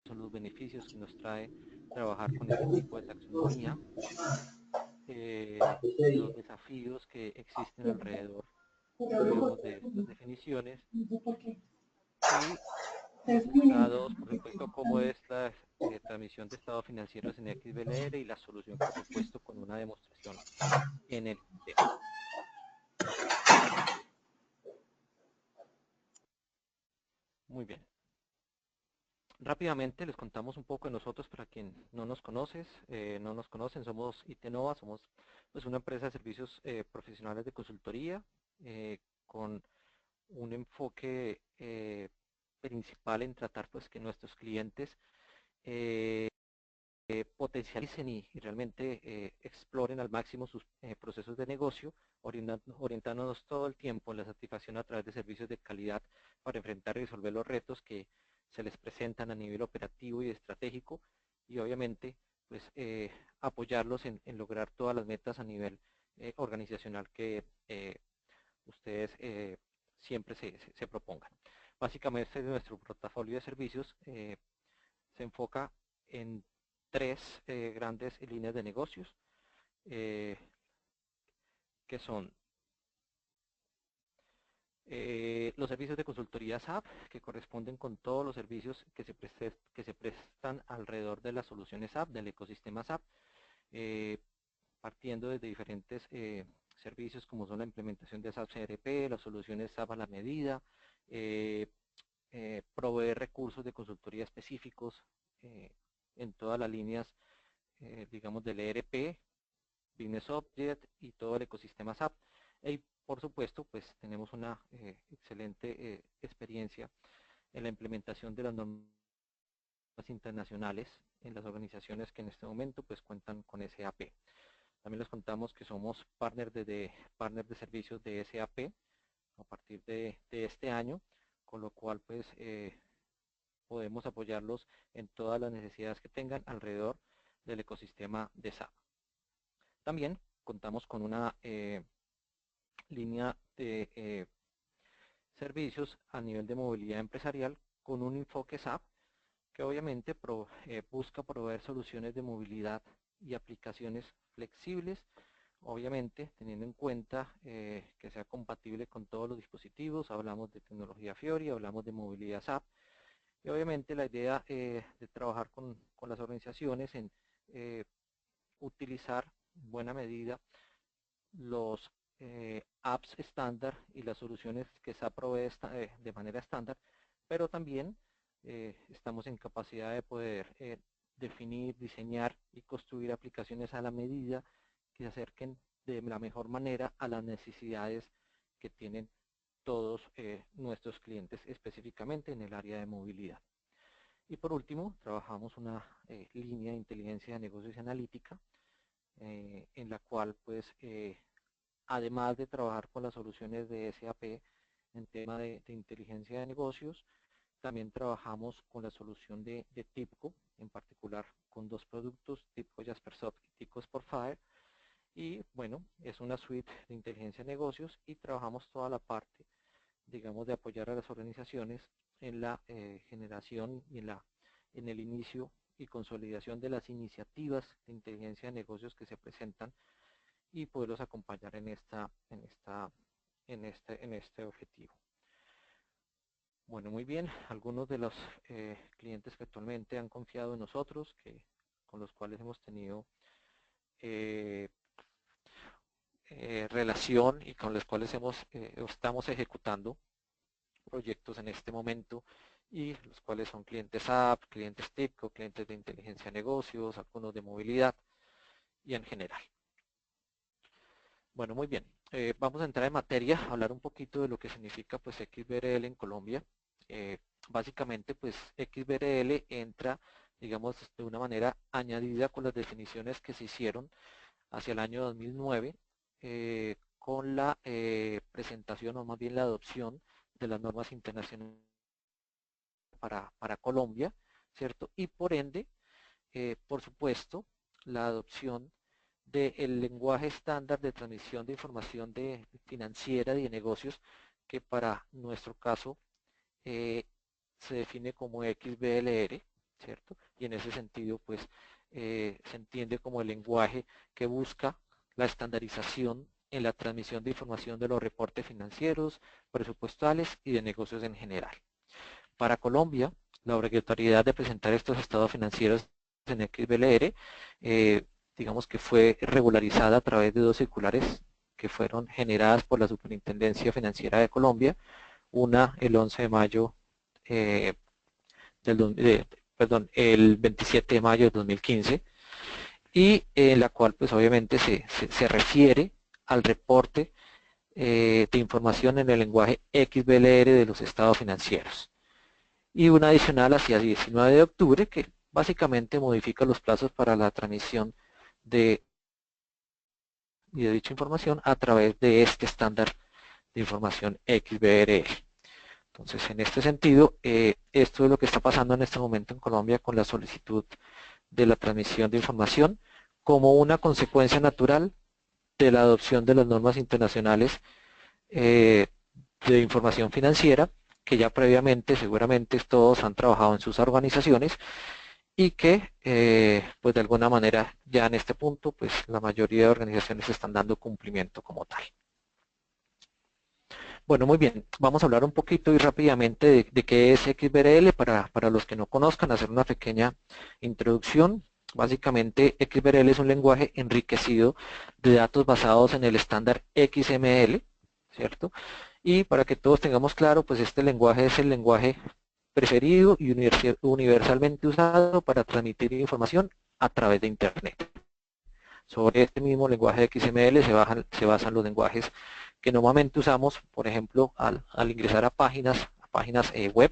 son los beneficios que nos trae trabajar con este tipo de taxonomía, los desafíos que existen alrededor, digamos, de estas definiciones y los estados, por supuesto, cómo es la transmisión de estados financieros en XBLR y la solución, por supuesto, con una demostración en el sistema. Muy bien. Rápidamente les contamos un poco de nosotros para quien no nos conocen, somos Itenova, somos pues una empresa de servicios profesionales de consultoría con un enfoque principal en tratar pues que nuestros clientes potencialicen y realmente exploren al máximo sus procesos de negocio, orientándonos todo el tiempo en la satisfacción a través de servicios de calidad para enfrentar y resolver los retos que se les presentan a nivel operativo y estratégico y obviamente pues apoyarlos en lograr todas las metas a nivel organizacional que ustedes siempre se propongan. Básicamente nuestro portafolio de servicios se enfoca en tres grandes líneas de negocios que son los servicios de consultoría SAP, que corresponden con todos los servicios que se prestan alrededor de las soluciones SAP, del ecosistema SAP, partiendo desde diferentes servicios como son la implementación de SAP CRP, las soluciones SAP a la medida, proveer recursos de consultoría específicos en todas las líneas, digamos, del ERP, Business Object y todo el ecosistema SAP. Y por supuesto, pues tenemos una excelente experiencia en la implementación de las normas internacionales en las organizaciones que en este momento pues cuentan con SAP. También les contamos que somos partner de servicios de SAP a partir de este año, con lo cual pues podemos apoyarlos en todas las necesidades que tengan alrededor del ecosistema de SAP. También contamos con una línea de servicios a nivel de movilidad empresarial con un enfoque SAP que obviamente busca proveer soluciones de movilidad y aplicaciones flexibles, obviamente teniendo en cuenta que sea compatible con todos los dispositivos. Hablamos de tecnología Fiori, hablamos de movilidad SAP y obviamente la idea de trabajar con las organizaciones en utilizar en buena medida los apps estándar y las soluciones que SAP provee de manera estándar, pero también estamos en capacidad de poder definir, diseñar y construir aplicaciones a la medida que se acerquen de la mejor manera a las necesidades que tienen todos nuestros clientes, específicamente en el área de movilidad. Y por último, trabajamos una línea de inteligencia de negocios y analítica, en la cual pues además de trabajar con las soluciones de SAP en tema de inteligencia de negocios, también trabajamos con la solución de TIBCO, en particular con dos productos, TIBCO Jaspersoft y TIBCO Sportfire. Y bueno, es una suite de inteligencia de negocios y trabajamos toda la parte, digamos, de apoyar a las organizaciones en la generación y en el inicio y consolidación de las iniciativas de inteligencia de negocios que se presentan y poderlos acompañar en este objetivo. Bueno, muy bien, algunos de los clientes que actualmente han confiado en nosotros, con los cuales hemos tenido relación y con los cuales estamos ejecutando proyectos en este momento y los cuales son clientes SAP, clientes TIBCO, clientes de inteligencia de negocios, algunos de movilidad y en general. Bueno, muy bien. Vamos a entrar en materia, hablar un poquito de lo que significa pues XBRL en Colombia. Básicamente pues XBRL entra, digamos, de una manera añadida con las definiciones que se hicieron hacia el año 2009 con la presentación o más bien la adopción de las normas internacionales para Colombia, ¿cierto? Y por ende, por supuesto, la adopción del lenguaje estándar de transmisión de información financiera y de negocios, que para nuestro caso se define como XBLR, ¿cierto? Y en ese sentido, pues, se entiende como el lenguaje que busca la estandarización en la transmisión de información de los reportes financieros, presupuestales y de negocios en general. Para Colombia, la obligatoriedad de presentar estos estados financieros en XBLR, digamos que fue regularizada a través de 2 circulares que fueron generadas por la Superintendencia Financiera de Colombia, una el 11 de mayo el 27 de mayo de 2015, y en la cual pues obviamente se refiere al reporte de información en el lenguaje XBLR de los estados financieros. Y una adicional hacia 19 de octubre que básicamente modifica los plazos para la transmisión de dicha información a través de este estándar de información XBRL. Entonces, en este sentido, esto es lo que está pasando en este momento en Colombia con la solicitud de la transmisión de información como una consecuencia natural de la adopción de las normas internacionales de información financiera, que ya previamente seguramente todos han trabajado en sus organizaciones y que pues de alguna manera ya en este punto pues la mayoría de organizaciones están dando cumplimiento como tal. Bueno, muy bien, vamos a hablar un poquito y rápidamente de qué es XBRL para los que no conozcan, hacer una pequeña introducción. Básicamente XBRL es un lenguaje enriquecido de datos basados en el estándar XML, ¿cierto? Y para que todos tengamos claro, pues este lenguaje es el lenguaje preferido y universalmente usado para transmitir información a través de Internet. Sobre este mismo lenguaje de XML se basan los lenguajes que normalmente usamos, por ejemplo, al ingresar a páginas web,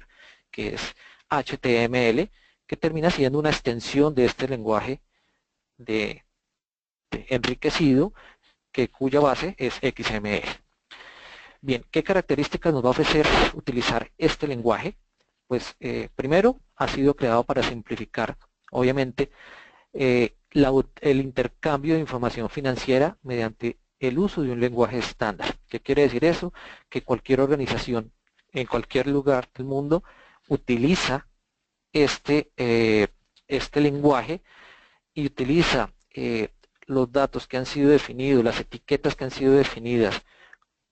que es HTML, que termina siendo una extensión de este lenguaje de enriquecido, cuya base es XML. Bien, ¿qué características nos va a ofrecer utilizar este lenguaje? Pues primero, ha sido creado para simplificar, obviamente, el intercambio de información financiera mediante el uso de un lenguaje estándar. ¿Qué quiere decir eso? Que cualquier organización en cualquier lugar del mundo utiliza este lenguaje y utiliza los datos que han sido definidos, las etiquetas que han sido definidas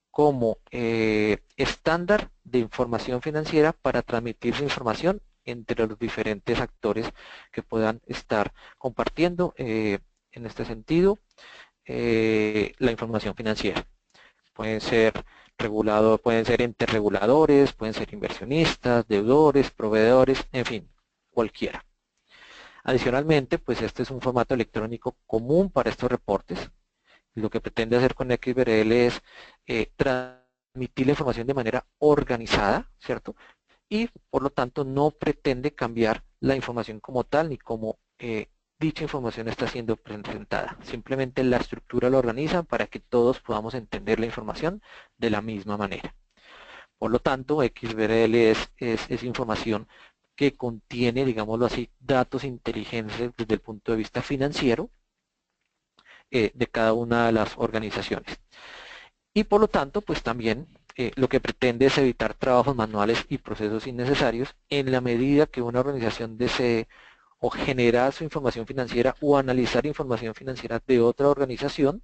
como estándar de información financiera para transmitir su información entre los diferentes actores que puedan estar compartiendo en este sentido la información financiera. Pueden ser pueden ser entes reguladores, pueden ser inversionistas, deudores, proveedores, en fin, cualquiera. Adicionalmente, pues este es un formato electrónico común para estos reportes. Lo que pretende hacer con XBRL es transmitir la información de manera organizada, ¿cierto? Y por lo tanto no pretende cambiar la información como tal ni como dicha información está siendo presentada. Simplemente la estructura lo organiza para que todos podamos entender la información de la misma manera. Por lo tanto, XBRL es información que contiene, digámoslo así, datos inteligentes desde el punto de vista financiero de cada una de las organizaciones. Y por lo tanto, pues también lo que pretende es evitar trabajos manuales y procesos innecesarios en la medida que una organización desee o generar su información financiera o analizar información financiera de otra organización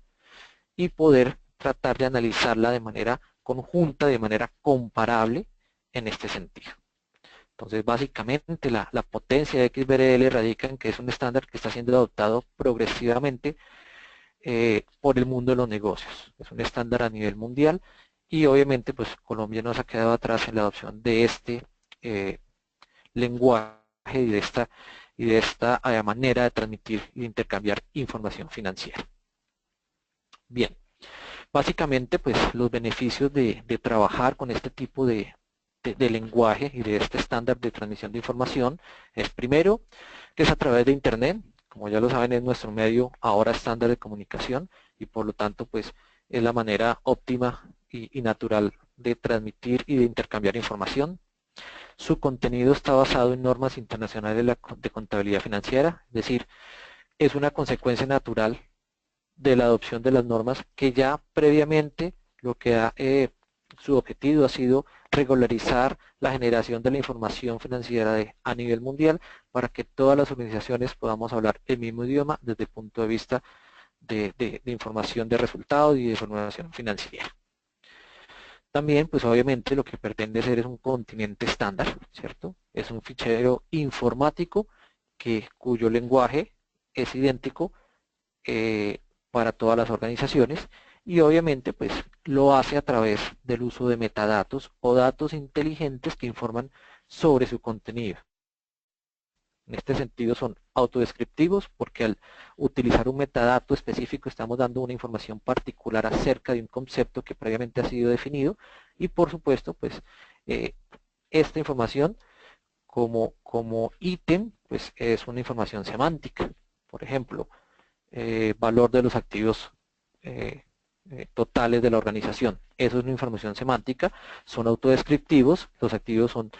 y poder tratar de analizarla de manera conjunta, de manera comparable en este sentido. Entonces, básicamente la potencia de XBRL radica en que es un estándar que está siendo adoptado progresivamente por el mundo de los negocios. Es un estándar a nivel mundial y obviamente pues Colombia no se ha quedado atrás en la adopción de este lenguaje y de esta manera de transmitir y de intercambiar información financiera. Bien, básicamente pues los beneficios de trabajar con este tipo de lenguaje y de este estándar de transmisión de información es primero que es a través de Internet. Como ya lo saben, es nuestro medio ahora estándar de comunicación y por lo tanto pues es la manera óptima y natural de transmitir y de intercambiar información. Su contenido está basado en normas internacionales de contabilidad financiera, es decir, es una consecuencia natural de la adopción de las normas que ya previamente lo que ha su objetivo ha sido regularizar la generación de la información financiera a nivel mundial para que todas las organizaciones podamos hablar el mismo idioma desde el punto de vista de información de resultados y de información financiera. También, pues obviamente lo que pretende ser es un continente estándar, ¿cierto? Es un fichero informático cuyo lenguaje es idéntico para todas las organizaciones y obviamente pues lo hace a través del uso de metadatos o datos inteligentes que informan sobre su contenido. En este sentido son autodescriptivos porque al utilizar un metadato específico estamos dando una información particular acerca de un concepto que previamente ha sido definido y por supuesto pues esta información como ítem pues es una información semántica. Por ejemplo, valor de los activos totales de la organización. Eso es una información semántica, son autodescriptivos, los activos son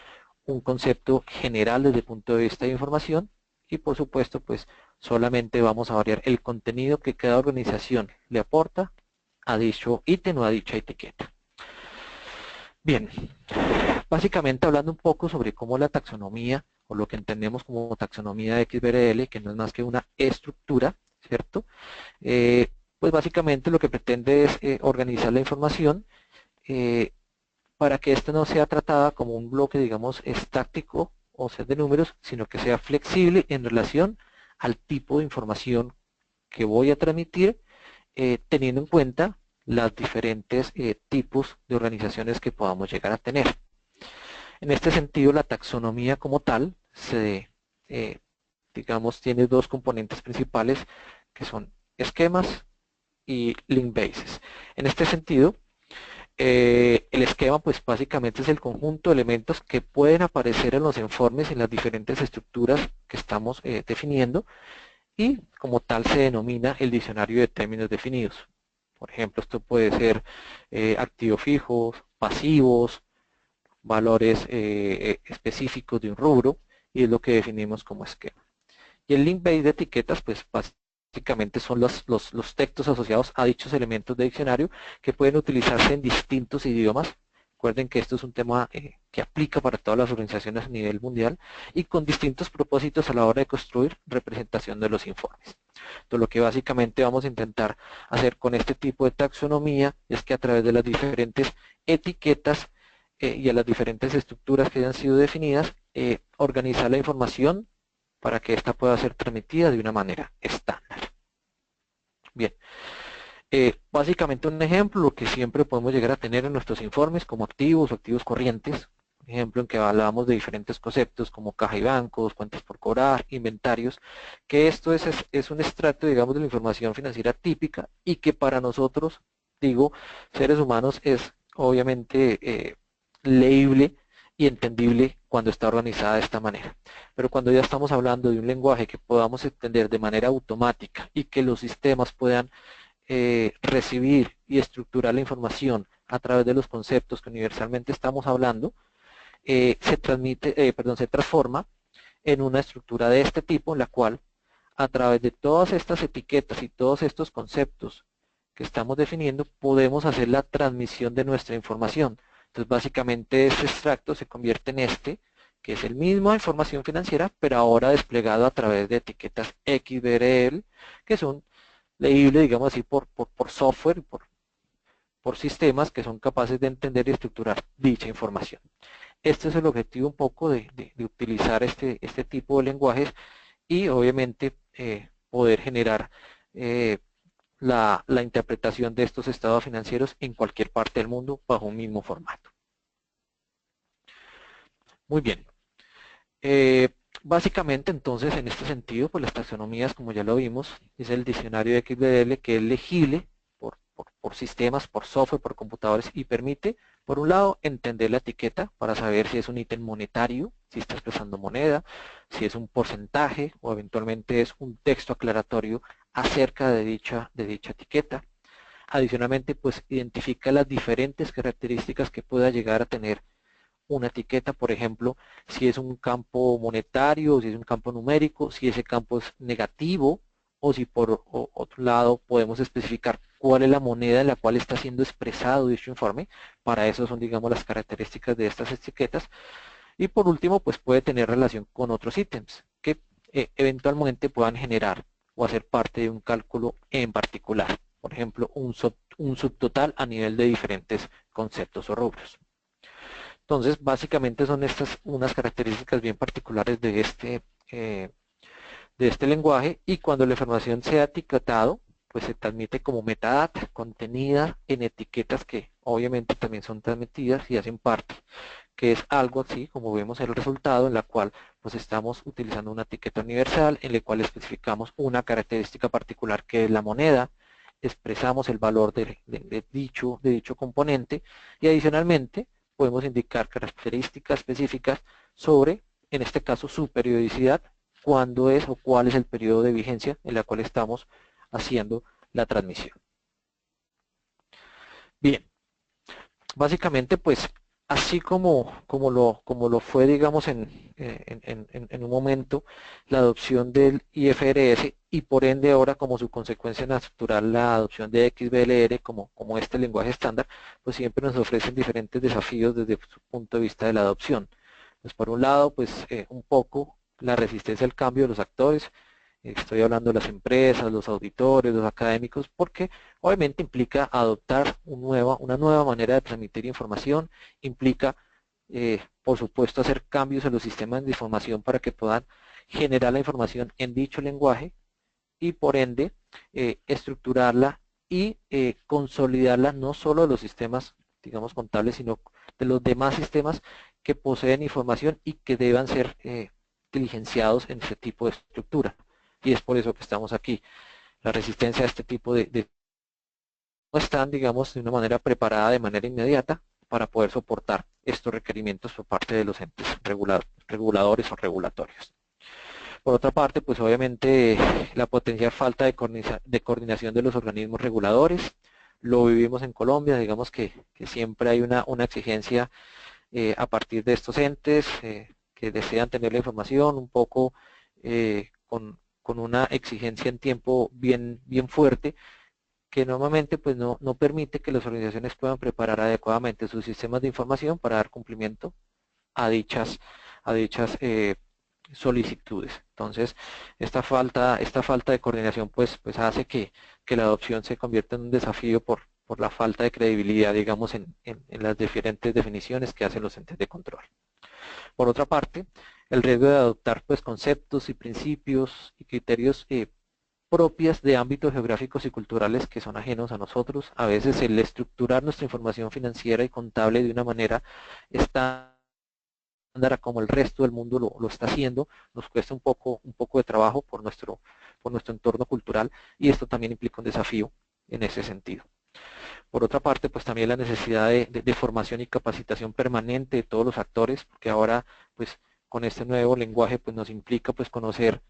un concepto general desde el punto de vista de información y por supuesto pues solamente vamos a variar el contenido que cada organización le aporta a dicho ítem o a dicha etiqueta. Bien, básicamente hablando un poco sobre cómo la taxonomía o lo que entendemos como taxonomía de XBRL, que no es más que una estructura, ¿cierto? Pues básicamente lo que pretende es organizar la información para que ésta no sea tratada como un bloque, digamos, estático o set de números, sino que sea flexible en relación al tipo de información que voy a transmitir, teniendo en cuenta los diferentes tipos de organizaciones que podamos llegar a tener. En este sentido, la taxonomía como tal, digamos, tiene dos componentes principales que son esquemas y link bases. En este sentido, el esquema pues básicamente es el conjunto de elementos que pueden aparecer en los informes en las diferentes estructuras que estamos definiendo y como tal se denomina el diccionario de términos definidos. Por ejemplo, esto puede ser activos fijos, pasivos, valores específicos de un rubro y es lo que definimos como esquema. Y el link base de etiquetas pues básicamente son los textos asociados a dichos elementos de diccionario que pueden utilizarse en distintos idiomas. Recuerden que esto es un tema que aplica para todas las organizaciones a nivel mundial y con distintos propósitos a la hora de construir representación de los informes. Entonces, lo que básicamente vamos a intentar hacer con este tipo de taxonomía es que a través de las diferentes etiquetas y a las diferentes estructuras que hayan sido definidas, organizar la información para que ésta pueda ser transmitida de una manera estándar. Bien, básicamente un ejemplo, lo que siempre podemos llegar a tener en nuestros informes como activos o activos corrientes, por ejemplo, en que hablamos de diferentes conceptos como caja y bancos, cuentas por cobrar, inventarios, que esto es un extracto, digamos, de la información financiera típica y que para nosotros, digo, seres humanos es obviamente leíble y entendible cuando está organizada de esta manera. Pero cuando ya estamos hablando de un lenguaje que podamos entender de manera automática y que los sistemas puedan recibir y estructurar la información a través de los conceptos que universalmente estamos hablando, se transforma en una estructura de este tipo en la cual a través de todas estas etiquetas y todos estos conceptos que estamos definiendo podemos hacer la transmisión de nuestra información. Entonces básicamente este extracto se convierte en que es el mismo información financiera, pero ahora desplegado a través de etiquetas XBRL, que son leíbles, digamos así, por software, por sistemas que son capaces de entender y estructurar dicha información. Este es el objetivo un poco de utilizar este tipo de lenguajes y obviamente poder generar la interpretación de estos estados financieros en cualquier parte del mundo bajo un mismo formato. Muy bien. Básicamente entonces en este sentido pues las taxonomías como ya lo vimos es el diccionario de XBRL que es legible por sistemas, por software, por computadores y permite por un lado entender la etiqueta para saber si es un ítem monetario, si está expresando moneda, si es un porcentaje o eventualmente es un texto aclaratorio acerca de dicha etiqueta. Adicionalmente pues identifica las diferentes características que pueda llegar a tener una etiqueta, por ejemplo, si es un campo monetario, si es un campo numérico, si ese campo es negativo o si por otro lado podemos especificar cuál es la moneda en la cual está siendo expresado dicho informe. Para eso son, digamos, las características de estas etiquetas. Y por último, pues puede tener relación con otros ítems que eventualmente puedan generar o hacer parte de un cálculo en particular. Por ejemplo, un subtotal a nivel de diferentes conceptos o rubros. Entonces, básicamente son estas unas características bien particulares de este lenguaje, y cuando la información sea etiquetado, pues se transmite como metadata contenida en etiquetas que obviamente también son transmitidas y hacen parte, que es algo así como vemos el resultado, en la cual pues estamos utilizando una etiqueta universal en la cual especificamos una característica particular que es la moneda, expresamos el valor de dicho componente, y adicionalmente podemos indicar características específicas sobre, en este caso, su periodicidad, cuándo es o cuál es el periodo de vigencia en la cual estamos haciendo la transmisión. Bien, básicamente pues así como lo fue, digamos, en un momento la adopción del IFRS, y por ende ahora como su consecuencia natural la adopción de XBLR como este lenguaje estándar, pues siempre nos ofrecen diferentes desafíos desde su punto de vista de la adopción. Pues por un lado, pues un poco la resistencia al cambio de los actores. Estoy hablando de las empresas, los auditores, los académicos, porque obviamente implica adoptar una nueva manera de transmitir información, implica, por supuesto, hacer cambios en los sistemas de información para que puedan generar la información en dicho lenguaje, y por ende estructurarla y consolidarla no solo de los sistemas, digamos, contables, sino de los demás sistemas que poseen información y que deban ser diligenciados en este tipo de estructura. Y es por eso que estamos aquí. La resistencia a este tipo no están, digamos, de una manera preparada de manera inmediata para poder soportar estos requerimientos por parte de los entes reguladores o regulatorios. Por otra parte, pues obviamente la potencial falta de coordinación de los organismos reguladores. Lo vivimos en Colombia, digamos que siempre hay una exigencia a partir de estos entes que desean tener la información un poco con una exigencia en tiempo bien fuerte, que normalmente pues no permite que las organizaciones puedan preparar adecuadamente sus sistemas de información para dar cumplimiento a dichas solicitudes. Entonces, esta falta de coordinación pues hace que la adopción se convierta en un desafío por la falta de credibilidad, digamos, en las diferentes definiciones que hacen los entes de control. Por otra parte, el riesgo de adoptar pues conceptos y principios y criterios propias de ámbitos geográficos y culturales que son ajenos a nosotros. A veces el estructurar nuestra información financiera y contable de una manera estándar como el resto del mundo lo está haciendo, nos cuesta un poco de trabajo por nuestro entorno cultural, y esto también implica un desafío en ese sentido. Por otra parte, pues también la necesidad de formación y capacitación permanente de todos los actores, porque ahora pues con este nuevo lenguaje pues nos implica pues conocer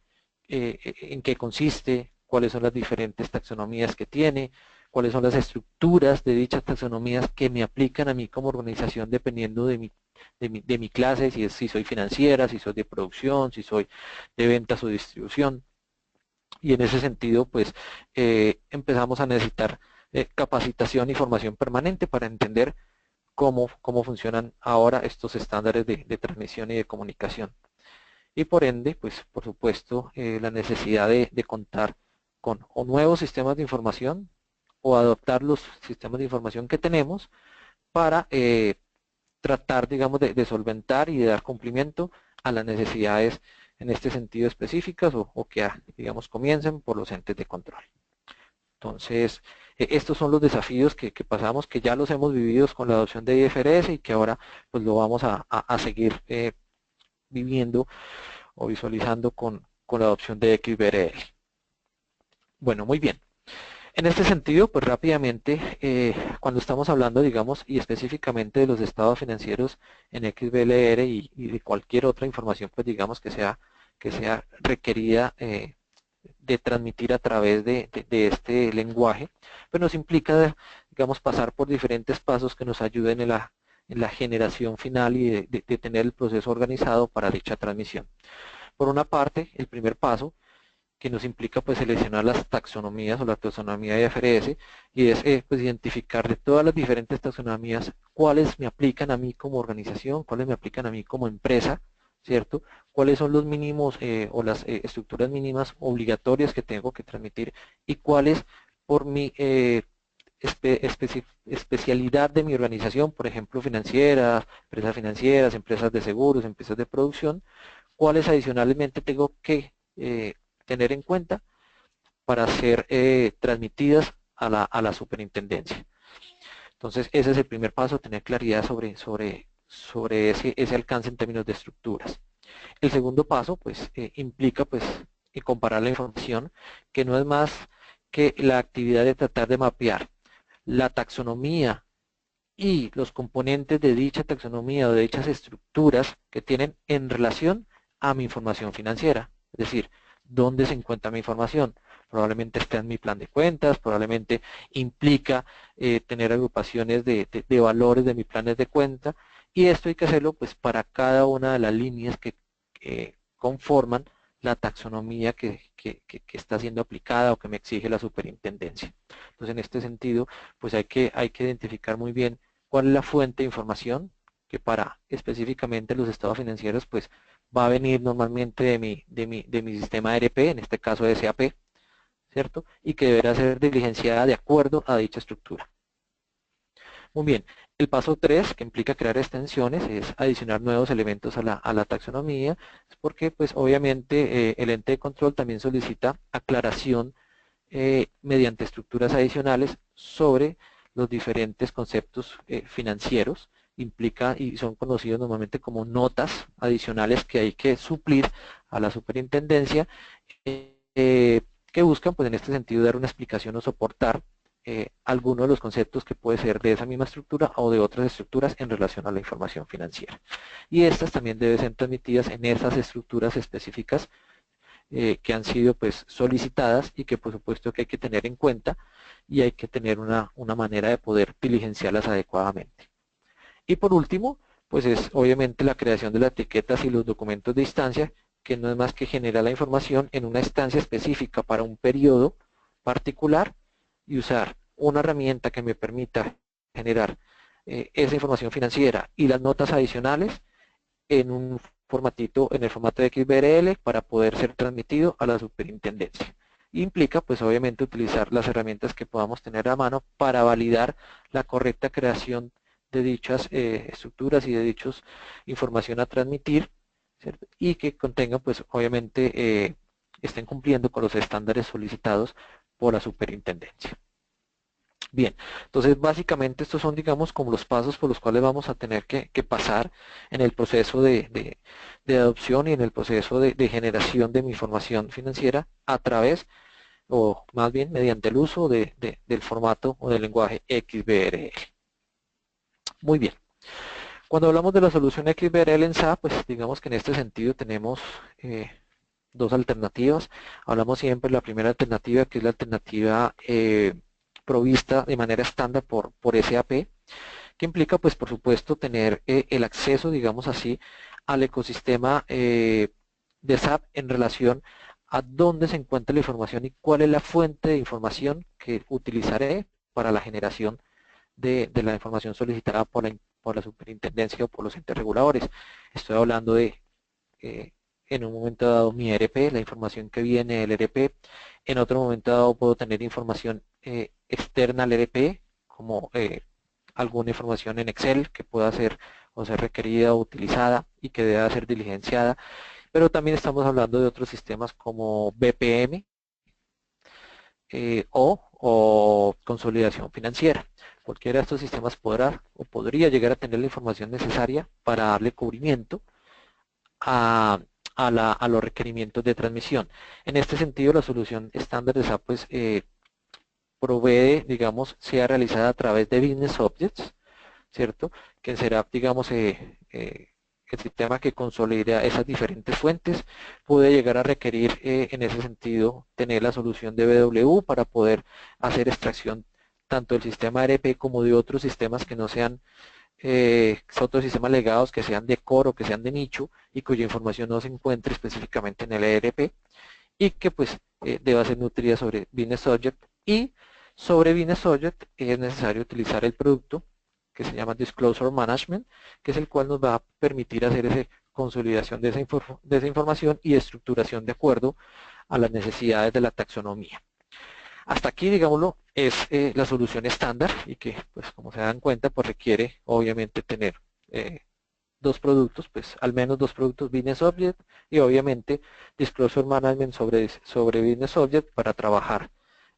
en qué consiste, cuáles son las diferentes taxonomías que tiene, cuáles son las estructuras de dichas taxonomías que me aplican a mí como organización dependiendo de mi clase, si soy financiera, si soy de producción, si soy de ventas o distribución. Y en ese sentido, pues empezamos a necesitar capacitación y formación permanente para entender cómo funcionan ahora estos estándares de transmisión y de comunicación. Y por ende, pues por supuesto, la necesidad de contar con o nuevos sistemas de información o adoptar los sistemas de información que tenemos para tratar, digamos, de solventar y de dar cumplimiento a las necesidades en este sentido específicas o que, digamos, comiencen por los entes de control. Entonces, estos son los desafíos que pasamos, que ya los hemos vivido con la adopción de IFRS y que ahora pues lo vamos a seguir viviendo o visualizando con la adopción de XBRL. Bueno, muy bien. En este sentido, pues rápidamente, cuando estamos hablando, digamos, y específicamente de los estados financieros en XBLR y de cualquier otra información, pues digamos que sea requerida de transmitir a través de este lenguaje, pues nos implica, digamos, pasar por diferentes pasos que nos ayuden en la generación final y de tener el proceso organizado para dicha transmisión. Por una parte, el primer paso que nos implica pues seleccionar las taxonomías o la taxonomía de IFRS, y es pues identificar de todas las diferentes taxonomías cuáles me aplican a mí como organización, cuáles me aplican a mí como empresa, ¿cierto? Cuáles son los mínimos o las estructuras mínimas obligatorias que tengo que transmitir y cuáles por mi especialidad de mi organización, por ejemplo financieras, empresas de seguros, empresas de producción, cuáles adicionalmente tengo que tener en cuenta para ser transmitidas a la superintendencia. Entonces ese es el primer paso, tener claridad sobre ese alcance en términos de estructuras. El segundo paso pues implica pues comparar la información, que no es más que la actividad de tratar de mapear la taxonomía y los componentes de dicha taxonomía o de dichas estructuras que tienen en relación a mi información financiera. Es decir, ¿dónde se encuentra mi información? Probablemente está en mi plan de cuentas, probablemente implica tener agrupaciones de valores de mis planes de cuenta, y esto hay que hacerlo pues para cada una de las líneas que conforman la taxonomía que está siendo aplicada o que me exige la superintendencia. Entonces, en este sentido, pues hay que identificar muy bien cuál es la fuente de información, que para específicamente los estados financieros, pues va a venir normalmente de mi sistema ERP, en este caso de SAP, ¿cierto? Y que deberá ser diligenciada de acuerdo a dicha estructura. Muy bien, el paso 3, que implica crear extensiones, es adicionar nuevos elementos a la taxonomía, es porque pues obviamente el ente de control también solicita aclaración mediante estructuras adicionales sobre los diferentes conceptos financieros. Implica y son conocidos normalmente como notas adicionales que hay que suplir a la superintendencia, que buscan pues en este sentido dar una explicación o soportar alguno de los conceptos que puede ser de esa misma estructura o de otras estructuras en relación a la información financiera. Y estas también deben ser transmitidas en esas estructuras específicas que han sido pues solicitadas y que por supuesto que hay que tener en cuenta, y hay que tener una manera de poder diligenciarlas adecuadamente. Y por último, pues es obviamente la creación de las etiquetas y los documentos de instancia, que no es más que generar la información en una instancia específica para un periodo particular y usar una herramienta que me permita generar esa información financiera y las notas adicionales en un formatito, en el formato de XBRL, para poder ser transmitido a la superintendencia. Implica pues obviamente utilizar las herramientas que podamos tener a mano para validar la correcta creación de dichas estructuras y de dichos información a transmitir, ¿cierto? Y que contengan pues obviamente estén cumpliendo con los estándares solicitados por la superintendencia. Bien, entonces básicamente estos son, digamos, como los pasos por los cuales vamos a tener que pasar en el proceso de adopción y en el proceso de generación de mi información financiera a través, o más bien mediante el uso del formato o del lenguaje XBRL. Muy bien. Cuando hablamos de la solución XBRL en SAP, pues digamos que en este sentido tenemos dos alternativas. Hablamos siempre de la primera alternativa, que es la alternativa provista de manera estándar por SAP, que implica pues por supuesto tener el acceso, digamos así, al ecosistema de SAP en relación a dónde se encuentra la información y cuál es la fuente de información que utilizaré para la generación de la información solicitada por la superintendencia o por los entes reguladores. Estoy hablando de en un momento dado mi ERP, la información que viene del ERP. En otro momento dado puedo tener información externa al ERP, como alguna información en Excel que pueda ser o ser requerida o utilizada y que deba ser diligenciada. Pero también estamos hablando de otros sistemas como BPM o consolidación financiera. Cualquiera de estos sistemas podrá o podría llegar a tener la información necesaria para darle cubrimiento a los requerimientos de transmisión. En este sentido, la solución estándar de SAP pues, provee, digamos, sea realizada a través de Business Objects, ¿cierto? Que será, digamos, el sistema que consolida esas diferentes fuentes. Puede llegar a requerir, en ese sentido, tener la solución de BW para poder hacer extracción tanto del sistema ERP como de otros sistemas que no sean otros sistemas legados, que sean de core o que sean de nicho y cuya información no se encuentre específicamente en el ERP, y que pues deba ser nutrida sobre Business Object, y sobre Business Object es necesario utilizar el producto que se llama Disclosure Management, que es el cual nos va a permitir hacer esa consolidación de esa información y estructuración de acuerdo a las necesidades de la taxonomía. Hasta aquí, digámoslo, es la solución estándar y que, pues como se dan cuenta, pues requiere obviamente tener dos productos, pues al menos dos productos Business Object y obviamente Disclosure Management sobre Business Object para trabajar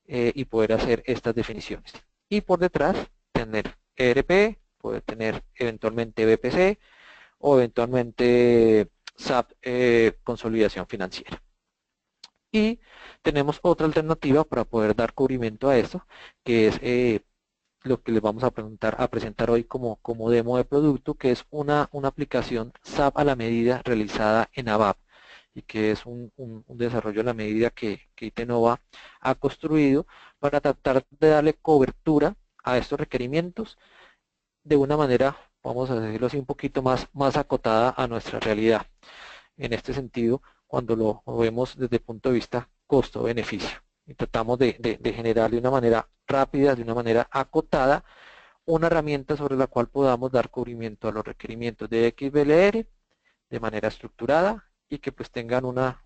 y poder hacer estas definiciones. Y por detrás tener ERP, poder tener eventualmente BPC o eventualmente SAP consolidación financiera. Y tenemos otra alternativa para poder dar cubrimiento a esto, que es lo que les vamos a presentar hoy como demo de producto, que es una aplicación SAP a la medida realizada en ABAP y que es un desarrollo a la medida que Itenova ha construido para tratar de darle cobertura a estos requerimientos de una manera, vamos a decirlo así, un poquito más acotada a nuestra realidad. En este sentido, cuando lo vemos desde el punto de vista costo-beneficio. Y tratamos de generar de una manera rápida, de una manera acotada, una herramienta sobre la cual podamos dar cubrimiento a los requerimientos de XBLR de manera estructurada y que pues tengan una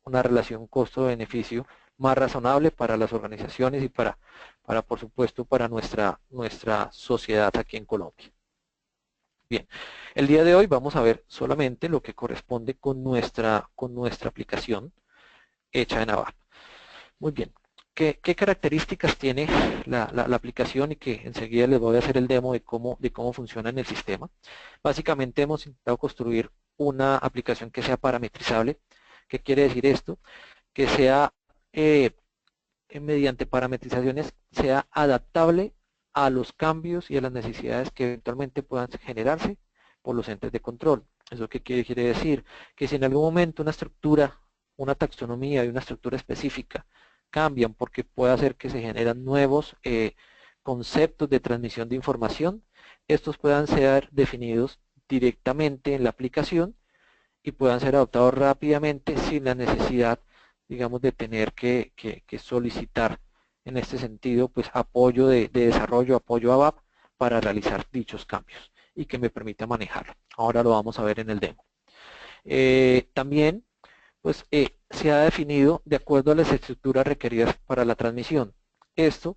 relación costo-beneficio más razonable para las organizaciones y para por supuesto, para nuestra sociedad aquí en Colombia. Bien, el día de hoy vamos a ver solamente lo que corresponde con nuestra aplicación hecha en ABAP. Muy bien, ¿qué características tiene la aplicación? Y que enseguida les voy a hacer el demo de cómo funciona en el sistema. Básicamente hemos intentado construir una aplicación que sea parametrizable. ¿Qué quiere decir esto? Que sea, mediante parametrizaciones, sea adaptable a los cambios y a las necesidades que eventualmente puedan generarse por los entes de control. ¿Eso qué quiere decir? Que si en algún momento una estructura, una taxonomía y una estructura específica cambian porque puede hacer que se generan nuevos conceptos de transmisión de información, estos puedan ser definidos directamente en la aplicación y puedan ser adoptados rápidamente sin la necesidad, digamos, de tener que solicitar en este sentido pues apoyo de desarrollo, apoyo a ABAP para realizar dichos cambios y que me permita manejarlo. Ahora lo vamos a ver en el demo. También pues se ha definido de acuerdo a las estructuras requeridas para la transmisión. Esto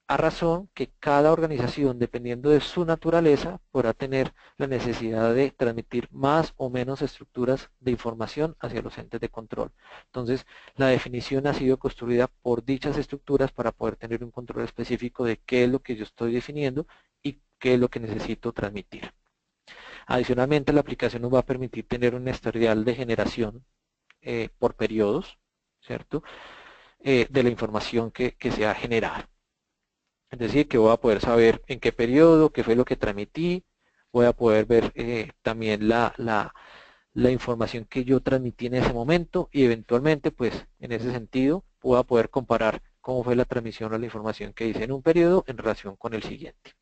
a razón que cada organización, dependiendo de su naturaleza, podrá tener la necesidad de transmitir más o menos estructuras de información hacia los entes de control. Entonces, la definición ha sido construida por dichas estructuras para poder tener un control específico de qué es lo que yo estoy definiendo y qué es lo que necesito transmitir. Adicionalmente, la aplicación nos va a permitir tener un historial de generación por periodos, ¿cierto? De la información que se ha generado. Es decir, que voy a poder saber en qué periodo, qué fue lo que transmití, voy a poder ver también la información que yo transmití en ese momento y eventualmente, pues, en ese sentido, voy a poder comparar cómo fue la transmisión o la información que hice en un periodo en relación con el siguiente.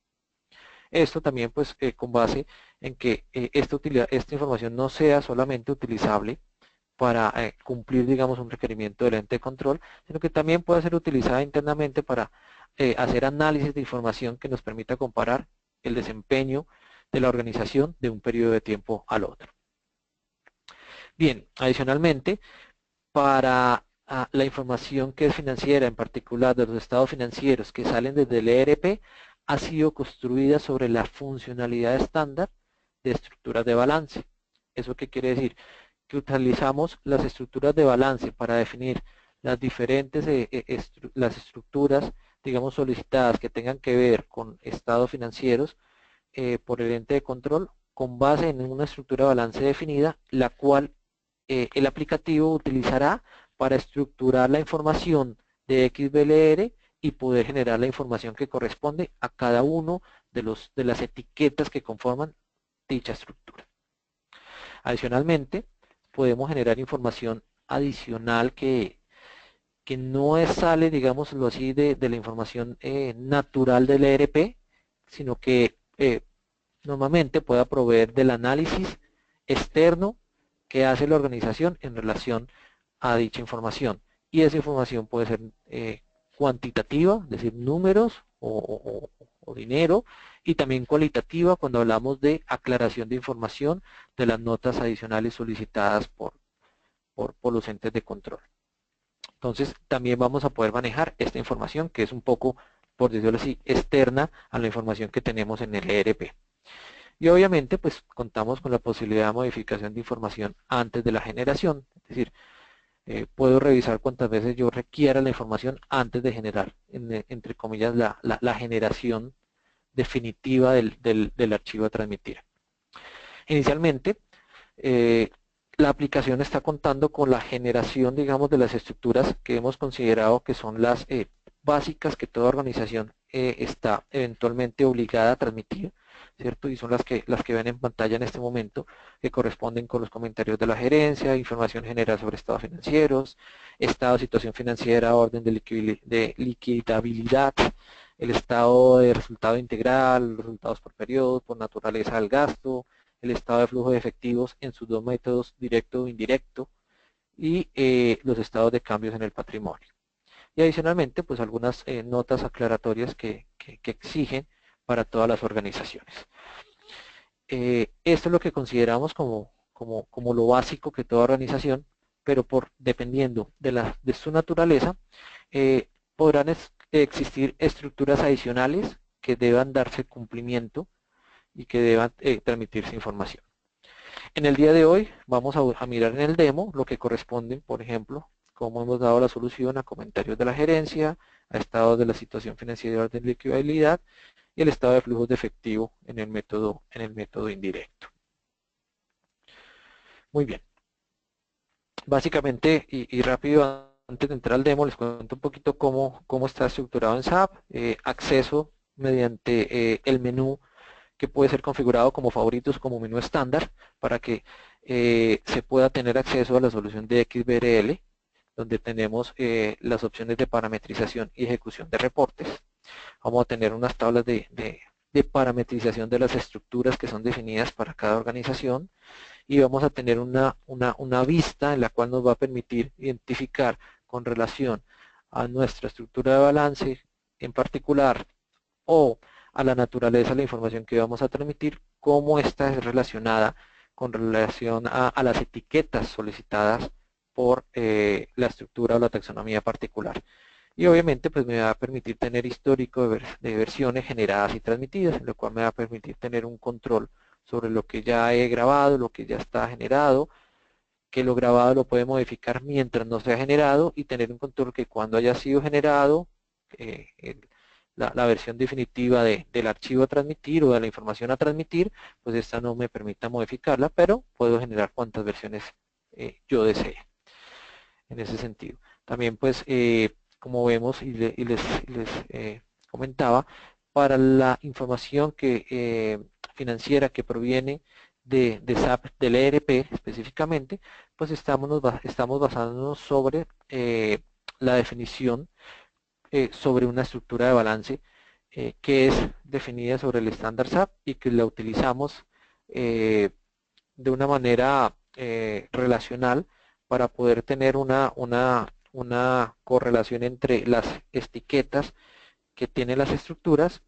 Esto también, pues, con base en que esta información no sea solamente utilizable para cumplir, digamos, un requerimiento del ente de control, sino que también puede ser utilizada internamente para hacer análisis de información que nos permita comparar el desempeño de la organización de un periodo de tiempo al otro. Bien, adicionalmente, para la información que es financiera, en particular de los estados financieros que salen desde el ERP, ha sido construida sobre la funcionalidad estándar de estructuras de balance. ¿Eso qué quiere decir? Que utilizamos las estructuras de balance para definir las diferentes las estructuras, digamos, solicitadas que tengan que ver con estados financieros por el ente de control con base en una estructura de balance definida, la cual el aplicativo utilizará para estructurar la información de XBLR y poder generar la información que corresponde a cada uno de las etiquetas que conforman dicha estructura. Adicionalmente, podemos generar información adicional que no sale, digámoslo así, de la información natural del ERP, sino que normalmente pueda proveer del análisis externo que hace la organización en relación a dicha información. Y esa información puede ser cuantitativa, es decir, números o dinero, y también cualitativa cuando hablamos de aclaración de información de las notas adicionales solicitadas por los entes de control. Entonces, también vamos a poder manejar esta información que es un poco, por decirlo así, externa a la información que tenemos en el ERP. Y obviamente, pues contamos con la posibilidad de modificación de información antes de la generación. Es decir, puedo revisar cuántas veces yo requiera la información antes de generar, entre comillas, la generación definitiva del archivo a transmitir. Inicialmente, la aplicación está contando con la generación, digamos, de las estructuras que hemos considerado que son las básicas que toda organización está eventualmente obligada a transmitir, ¿cierto? Y son las que ven en pantalla en este momento, que corresponden con los comentarios de la gerencia, información general sobre estados financieros, estado de situación financiera, orden de liquidabilidad, el estado de resultado integral, los resultados por periodo, por naturaleza del gasto, el estado de flujo de efectivos en sus dos métodos, directo o indirecto, y los estados de cambios en el patrimonio. Y adicionalmente, pues algunas notas aclaratorias que exigen para todas las organizaciones. Esto es lo que consideramos como lo básico que toda organización, pero dependiendo de su naturaleza, podrán existir estructuras adicionales que deban darse cumplimiento y que deban transmitirse información. En el día de hoy vamos a mirar en el demo lo que corresponde, por ejemplo, cómo hemos dado la solución a comentarios de la gerencia, a estados de la situación financiera y orden de liquidabilidad y el estado de flujos de efectivo en el método indirecto. Muy bien. Básicamente y rápido, antes de entrar al demo, les cuento un poquito cómo está estructurado en SAP. Acceso mediante el menú que puede ser configurado como favoritos, como menú estándar, para que se pueda tener acceso a la solución de XBRL, donde tenemos las opciones de parametrización y ejecución de reportes. Vamos a tener unas tablas de parametrización de las estructuras que son definidas para cada organización y vamos a tener una vista en la cual nos va a permitir identificar con relación a nuestra estructura de balance en particular o a la naturaleza de la información que vamos a transmitir, cómo esta es relacionada con relación a las etiquetas solicitadas por la estructura o la taxonomía particular. Y obviamente pues me va a permitir tener histórico de versiones generadas y transmitidas, lo cual me va a permitir tener un control sobre lo que ya he grabado, lo que ya está generado, que lo grabado lo puede modificar mientras no sea generado y tener un control que cuando haya sido generado, la versión definitiva del archivo a transmitir o de la información a transmitir, pues esta no me permita modificarla, pero puedo generar cuantas versiones yo desee en ese sentido. También pues como vemos y les comentaba, para la información financiera que proviene de SAP, del ERP específicamente, pues estamos basándonos sobre la definición sobre una estructura de balance que es definida sobre el estándar SAP y que la utilizamos de una manera relacional para poder tener una correlación entre las etiquetas que tienen las estructuras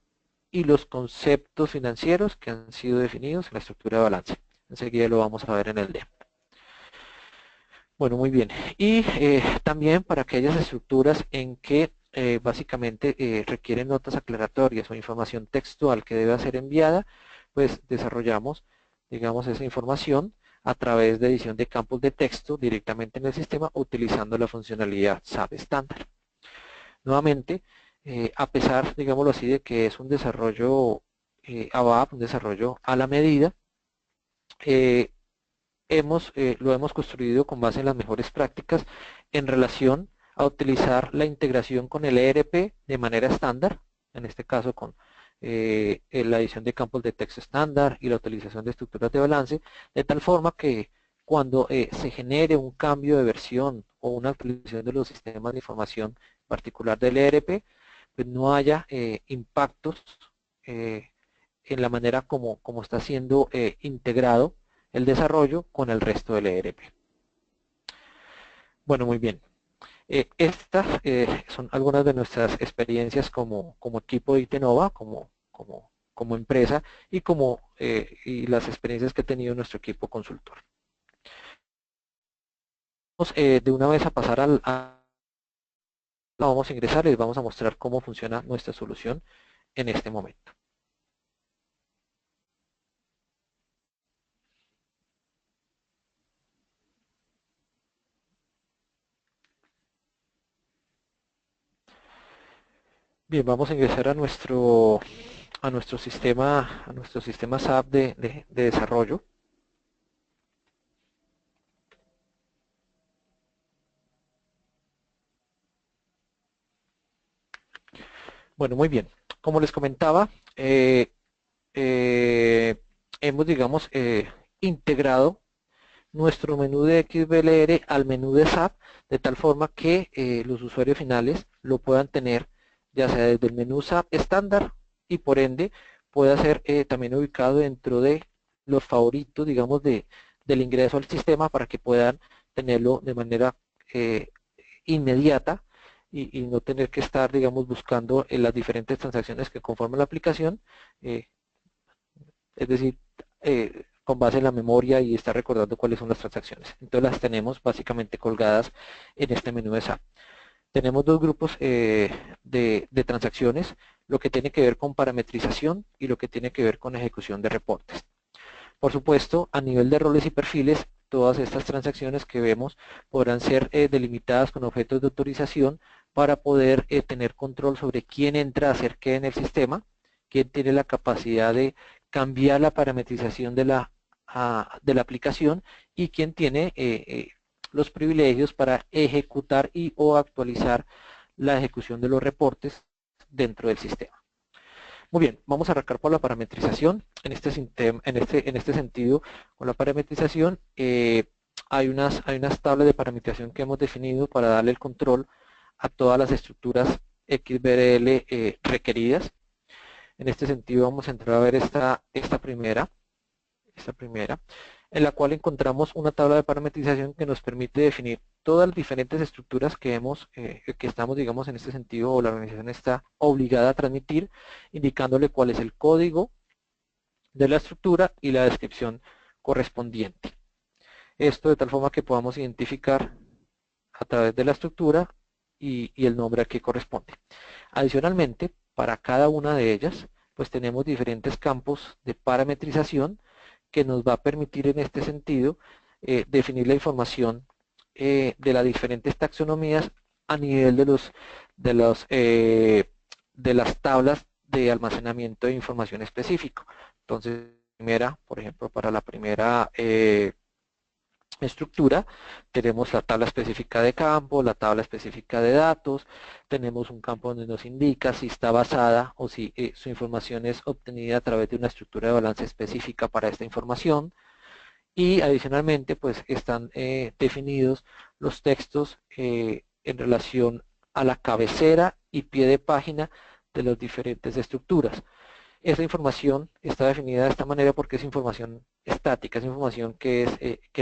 y los conceptos financieros que han sido definidos en la estructura de balance. Enseguida lo vamos a ver en el demo. Bueno, muy bien. Y también para aquellas estructuras en que básicamente requieren notas aclaratorias o información textual que debe ser enviada, pues desarrollamos, digamos, esa información a través de edición de campos de texto directamente en el sistema utilizando la funcionalidad SAP estándar. Nuevamente, a pesar, digámoslo así, de que es un desarrollo ABAP, un desarrollo a la medida, lo hemos construido con base en las mejores prácticas en relación a utilizar la integración con el ERP de manera estándar, en este caso con la edición de campos de texto estándar y la utilización de estructuras de balance, de tal forma que cuando se genere un cambio de versión o una actualización de los sistemas de información particular del ERP, pues no haya impactos en la manera como está siendo integrado el desarrollo con el resto del ERP. Bueno, muy bien. Estas son algunas de nuestras experiencias como equipo de Itenova, como empresa y las experiencias que ha tenido nuestro equipo consultor. Vamos de una vez a pasar vamos a ingresar y les vamos a mostrar cómo funciona nuestra solución en este momento. Bien, vamos a ingresar a nuestro sistema SAP de desarrollo. Bueno, muy bien. Como les comentaba, eh, hemos, digamos, integrado nuestro menú de XBLR al menú de SAP, de tal forma que los usuarios finales lo puedan tener ya sea desde el menú SAP estándar y por ende pueda ser también ubicado dentro de los favoritos, digamos, del ingreso al sistema para que puedan tenerlo de manera eh, inmediata y no tener que estar, digamos, buscando en las diferentes transacciones que conforman la aplicación, eh, es decir, con base en la memoria y estar recordando cuáles son las transacciones. Entonces las tenemos básicamente colgadas en este menú de SAP. Tenemos dos grupos de transacciones, lo que tiene que ver con parametrización y lo que tiene que ver con ejecución de reportes. Por supuesto, a nivel de roles y perfiles, todas estas transacciones que vemos podrán ser delimitadas con objetos de autorización para poder tener control sobre quién entra a hacer qué en el sistema, quién tiene la capacidad de cambiar la parametrización de la aplicación y quién tiene los privilegios para ejecutar y o actualizar la ejecución de los reportes dentro del sistema. Muy bien, vamos a arrancar por la parametrización. En este sentido, con la parametrización, hay unas tablas de parametrización que hemos definido para darle el control a todas las estructuras XBRL requeridas. En este sentido, vamos a entrar a ver esta primera, en la cual encontramos una tabla de parametrización que nos permite definir todas las diferentes estructuras que estamos, digamos, en este sentido, o la organización está obligada a transmitir, indicándole cuál es el código de la estructura y la descripción correspondiente. Esto de tal forma que podamos identificar a través de la estructura y el nombre a que corresponde. Adicionalmente, para cada una de ellas, pues tenemos diferentes campos de parametrización que nos va a permitir en este sentido definir la información de las diferentes taxonomías a nivel de las tablas de almacenamiento de información específico. Entonces, por ejemplo, para la primera estructura, tenemos la tabla específica de campo, la tabla específica de datos, tenemos un campo donde nos indica si está basada o si su información es obtenida a través de una estructura de balance específica para esta información y adicionalmente pues están definidos los textos en relación a la cabecera y pie de página de las diferentes estructuras. Esa información está definida de esta manera porque es información estática, es información que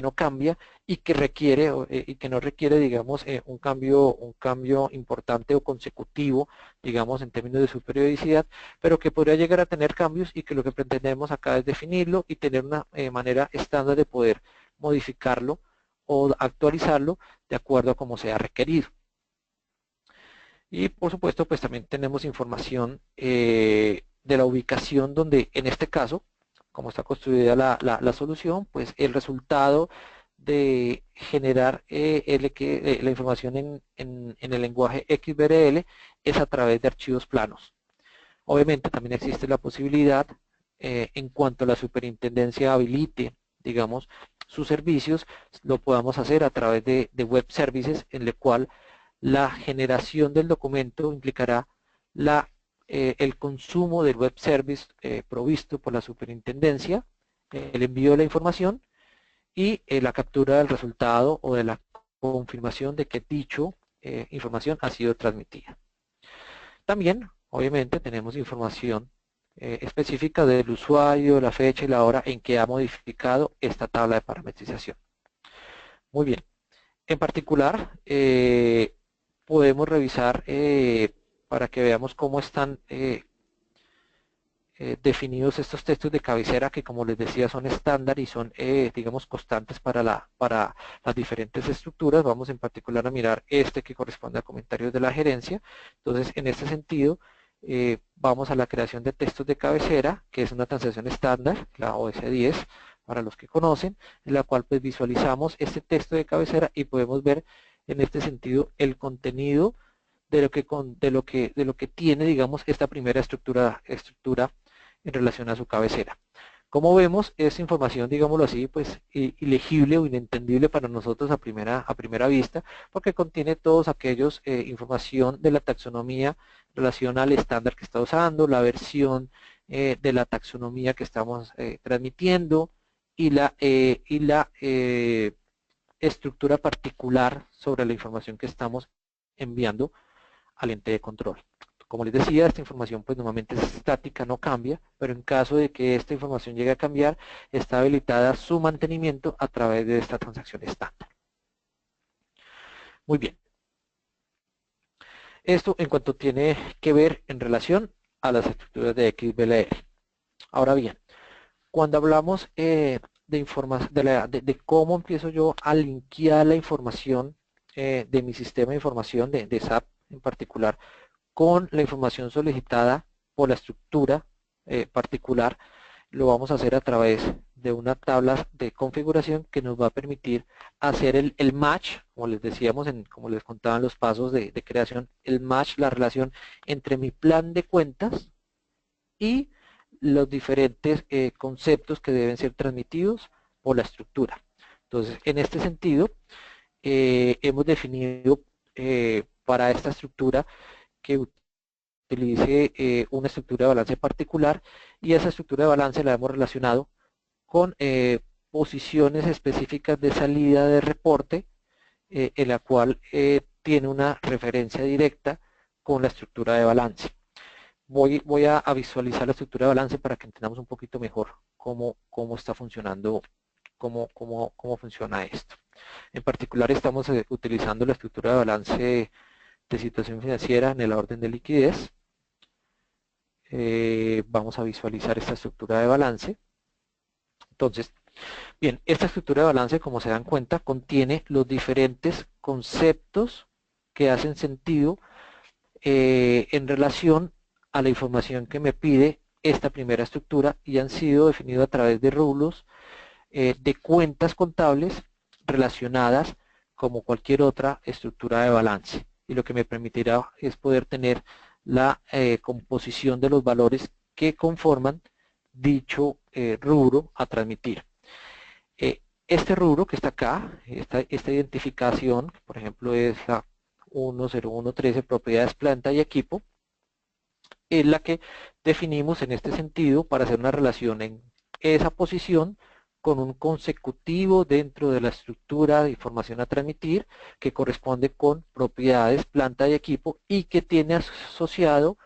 no cambia y que requiere y que no requiere, digamos, un cambio importante o consecutivo, digamos, en términos de su periodicidad, pero que podría llegar a tener cambios y que lo que pretendemos acá es definirlo y tener una manera estándar de poder modificarlo o actualizarlo de acuerdo a como sea requerido. Y por supuesto, pues también tenemos información de la ubicación donde, en este caso, como está construida la solución, pues el resultado de generar la información en el lenguaje XBRL es a través de archivos planos. Obviamente también existe la posibilidad, en cuanto a la superintendencia habilite, digamos, sus servicios, lo podamos hacer a través de web services, en el cual la generación del documento implicará el consumo del web service provisto por la superintendencia, el envío de la información y la captura del resultado o de la confirmación de que dicho información ha sido transmitida. También, obviamente, tenemos información específica del usuario, la fecha y la hora en que ha modificado esta tabla de parametrización. Muy bien. En particular, podemos revisar para que veamos cómo están definidos estos textos de cabecera que, como les decía, son estándar y son, digamos, constantes para las diferentes estructuras. Vamos en particular a mirar este que corresponde a comentarios de la gerencia. Entonces, en este sentido, vamos a la creación de textos de cabecera, que es una transacción estándar, la OS10, para los que conocen, en la cual pues visualizamos este texto de cabecera y podemos ver en este sentido el contenido de lo que tiene, digamos, esta primera estructura en relación a su cabecera. Como vemos, es información, digámoslo así, pues ilegible o inentendible para nosotros a primera vista, porque contiene todos aquellos información de la taxonomía en relación al estándar que está usando, la versión de la taxonomía que estamos transmitiendo y la estructura particular sobre la información que estamos enviando al ente de control. Como les decía, esta información pues normalmente es estática, no cambia, pero en caso de que esta información llegue a cambiar, está habilitada su mantenimiento a través de esta transacción estándar. Muy bien. Esto en cuanto tiene que ver en relación a las estructuras de XBLR. Ahora bien, cuando hablamos de cómo empiezo yo a linkear la información de mi sistema de información de SAP en particular con la información solicitada por la estructura particular, lo vamos a hacer a través de una tabla de configuración que nos va a permitir hacer el match, como les decíamos, como les contaban los pasos de creación, el match, la relación entre mi plan de cuentas y los diferentes conceptos que deben ser transmitidos por la estructura. Entonces, en este sentido, hemos definido para esta estructura que utilice una estructura de balance particular y esa estructura de balance la hemos relacionado con posiciones específicas de salida de reporte en la cual tiene una referencia directa con la estructura de balance. Voy a visualizar la estructura de balance para que entendamos un poquito mejor cómo está funcionando, cómo funciona esto. En particular estamos utilizando la estructura de balance de situación financiera en el orden de liquidez. Vamos a visualizar esta estructura de balance. Entonces, bien, esta estructura de balance, como se dan cuenta, contiene los diferentes conceptos que hacen sentido en relación a la información que me pide esta primera estructura y han sido definidos a través de rublos de cuentas contables relacionadas como cualquier otra estructura de balance. Y lo que me permitirá es poder tener la composición de los valores que conforman dicho rubro a transmitir. Este rubro que está acá, esta identificación, por ejemplo es la 10113, propiedades, planta y equipo, es la que definimos en este sentido para hacer una relación en esa posición con un consecutivo dentro de la estructura de información a transmitir que corresponde con propiedades, planta y equipo y que tiene asociado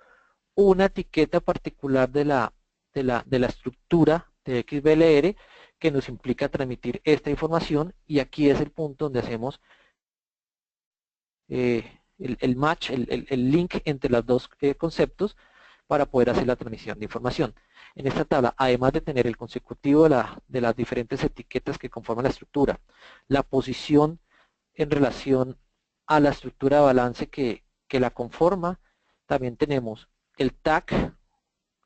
una etiqueta particular de la estructura de XBLR que nos implica transmitir esta información y aquí es el punto donde hacemos el match, el link entre los dos conceptos para poder hacer la transmisión de información. En esta tabla, además de tener el consecutivo de las diferentes etiquetas que conforman la estructura, la posición en relación a la estructura de balance que la conforma, también tenemos el tag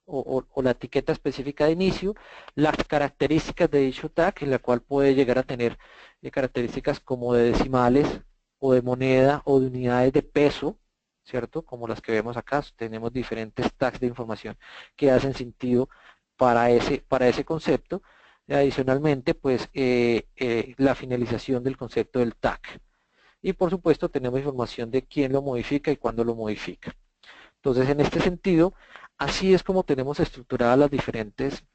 o la etiqueta específica de inicio, las características de dicho tag, en la cual puede llegar a tener características como de decimales o de moneda o de unidades de peso, ¿cierto? Como las que vemos acá, tenemos diferentes tags de información que hacen sentido para ese concepto. Y adicionalmente, pues, la finalización del concepto del tag. Y por supuesto tenemos información de quién lo modifica y cuándo lo modifica. Entonces, en este sentido, así es como tenemos estructuradas las diferentes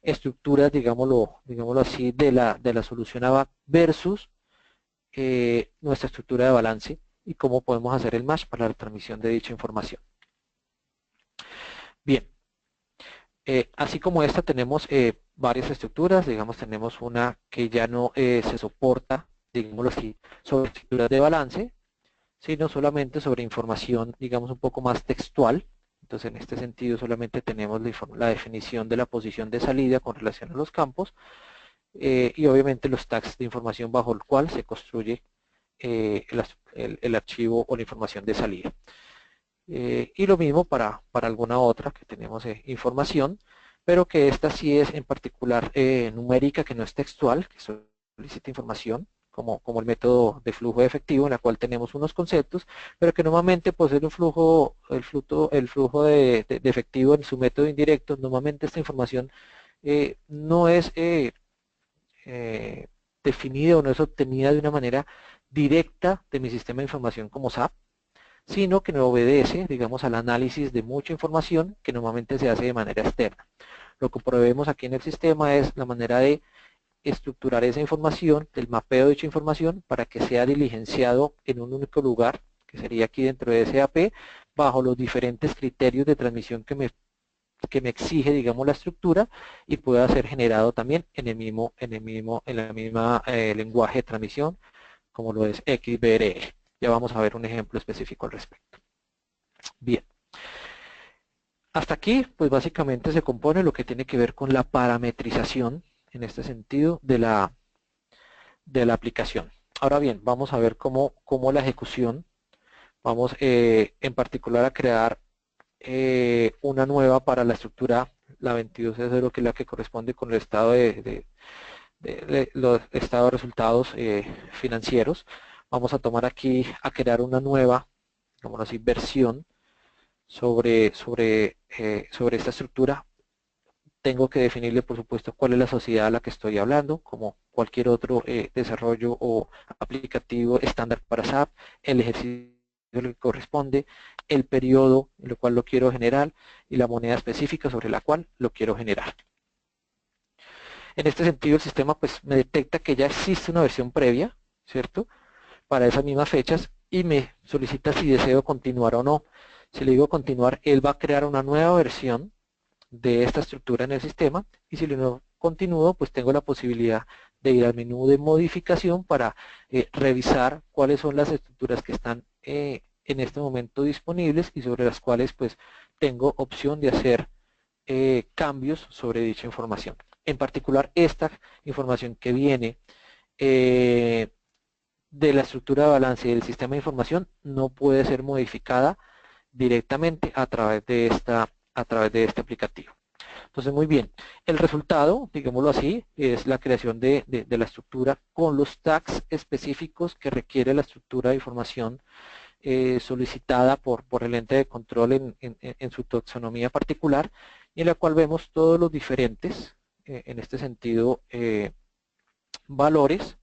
estructuras, digámoslo así, de la solución ABAP versus nuestra estructura de balance y cómo podemos hacer el match para la transmisión de dicha información. Bien, así como esta tenemos varias estructuras, digamos tenemos una que ya no se soporta, digámoslo así, sobre estructuras de balance, sino solamente sobre información, digamos, un poco más textual. Entonces, en este sentido, solamente tenemos la definición de la posición de salida con relación a los campos y obviamente los tags de información bajo el cual se construye el archivo o la información de salida. Y lo mismo para alguna otra que tenemos información, pero que esta sí es en particular numérica, que no es textual, que solicita información, como el método de flujo de efectivo, en la cual tenemos unos conceptos, pero que normalmente posee un flujo, el flujo de efectivo en su método indirecto. Normalmente esta información no es definida o no es obtenida de una manera directa de mi sistema de información como SAP, sino que no obedece, digamos, al análisis de mucha información que normalmente se hace de manera externa. Lo que proveemos aquí en el sistema es la manera de estructurar esa información, del mapeo de dicha información, para que sea diligenciado en un único lugar, que sería aquí dentro de SAP, bajo los diferentes criterios de transmisión que me exige, digamos, la estructura y pueda ser generado también en la misma lenguaje de transmisión, como lo es XBRL. Ya vamos a ver un ejemplo específico al respecto. Bien. Hasta aquí, pues básicamente se compone lo que tiene que ver con la parametrización, en este sentido, de la aplicación. Ahora bien, vamos a ver cómo la ejecución, vamos en particular a crear una nueva para la estructura, la 22.0, que es la que corresponde con el estado los estados de resultados financieros. Vamos a tomar aquí a crear una nueva, digamos así, versión sobre esta estructura. Tengo que definirle, por supuesto, cuál es la sociedad a la que estoy hablando, como cualquier otro desarrollo o aplicativo estándar para SAP, el ejercicio que corresponde, el periodo en el cual lo quiero generar y la moneda específica sobre la cual lo quiero generar. En este sentido, el sistema pues me detecta que ya existe una versión previa, ¿cierto?, para esas mismas fechas y me solicita si deseo continuar o no. Si le digo continuar, él va a crear una nueva versión de esta estructura en el sistema y si no continúo, pues tengo la posibilidad de ir al menú de modificación para revisar cuáles son las estructuras que están en este momento disponibles y sobre las cuales pues tengo opción de hacer cambios sobre dicha información. En particular, esta información que viene de la estructura de balance y del sistema de información no puede ser modificada directamente a través de este aplicativo. Entonces, muy bien, el resultado, digámoslo así, es la creación de la estructura con los tags específicos que requiere la estructura de información solicitada por el ente de control en su taxonomía particular, y en la cual vemos todos los diferentes, en este sentido, valores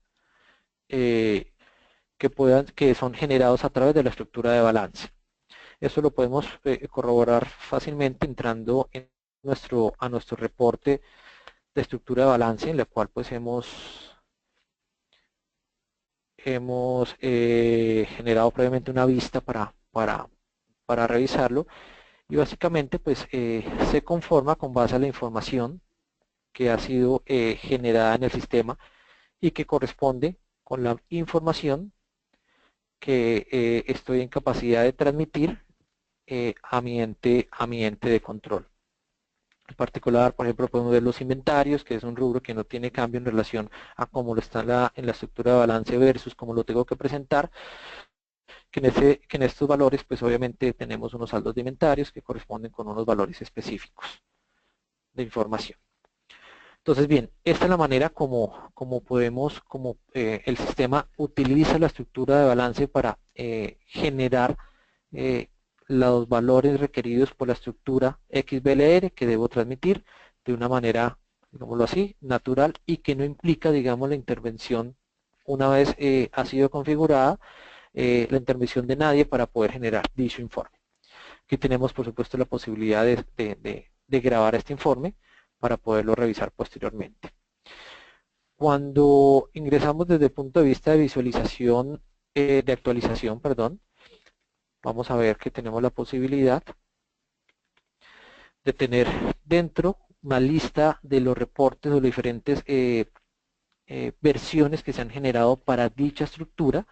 que son generados a través de la estructura de balance. Eso lo podemos corroborar fácilmente entrando a nuestro reporte de estructura de balance, en la cual pues hemos generado previamente una vista para revisarlo y básicamente pues se conforma con base a la información que ha sido generada en el sistema y que corresponde con la información que estoy en capacidad de transmitir a mi ente de control. En particular, por ejemplo, podemos ver los inventarios, que es un rubro que no tiene cambio en relación a cómo lo está en la estructura de balance versus cómo lo tengo que presentar, que en estos valores, pues obviamente tenemos unos saldos de inventarios que corresponden con unos valores específicos de información. Entonces, bien, esta es la manera como el sistema utiliza la estructura de balance para generar los valores requeridos por la estructura XBLR que debo transmitir de una manera, digámoslo así, natural y que no implica, digamos, la intervención una vez ha sido configurada, la intervención de nadie para poder generar dicho informe. Aquí tenemos, por supuesto, la posibilidad de grabar este informe para poderlo revisar posteriormente. Cuando ingresamos desde el punto de vista de visualización, de actualización, perdón, vamos a ver que tenemos la posibilidad de tener dentro una lista de los reportes o diferentes versiones que se han generado para dicha estructura,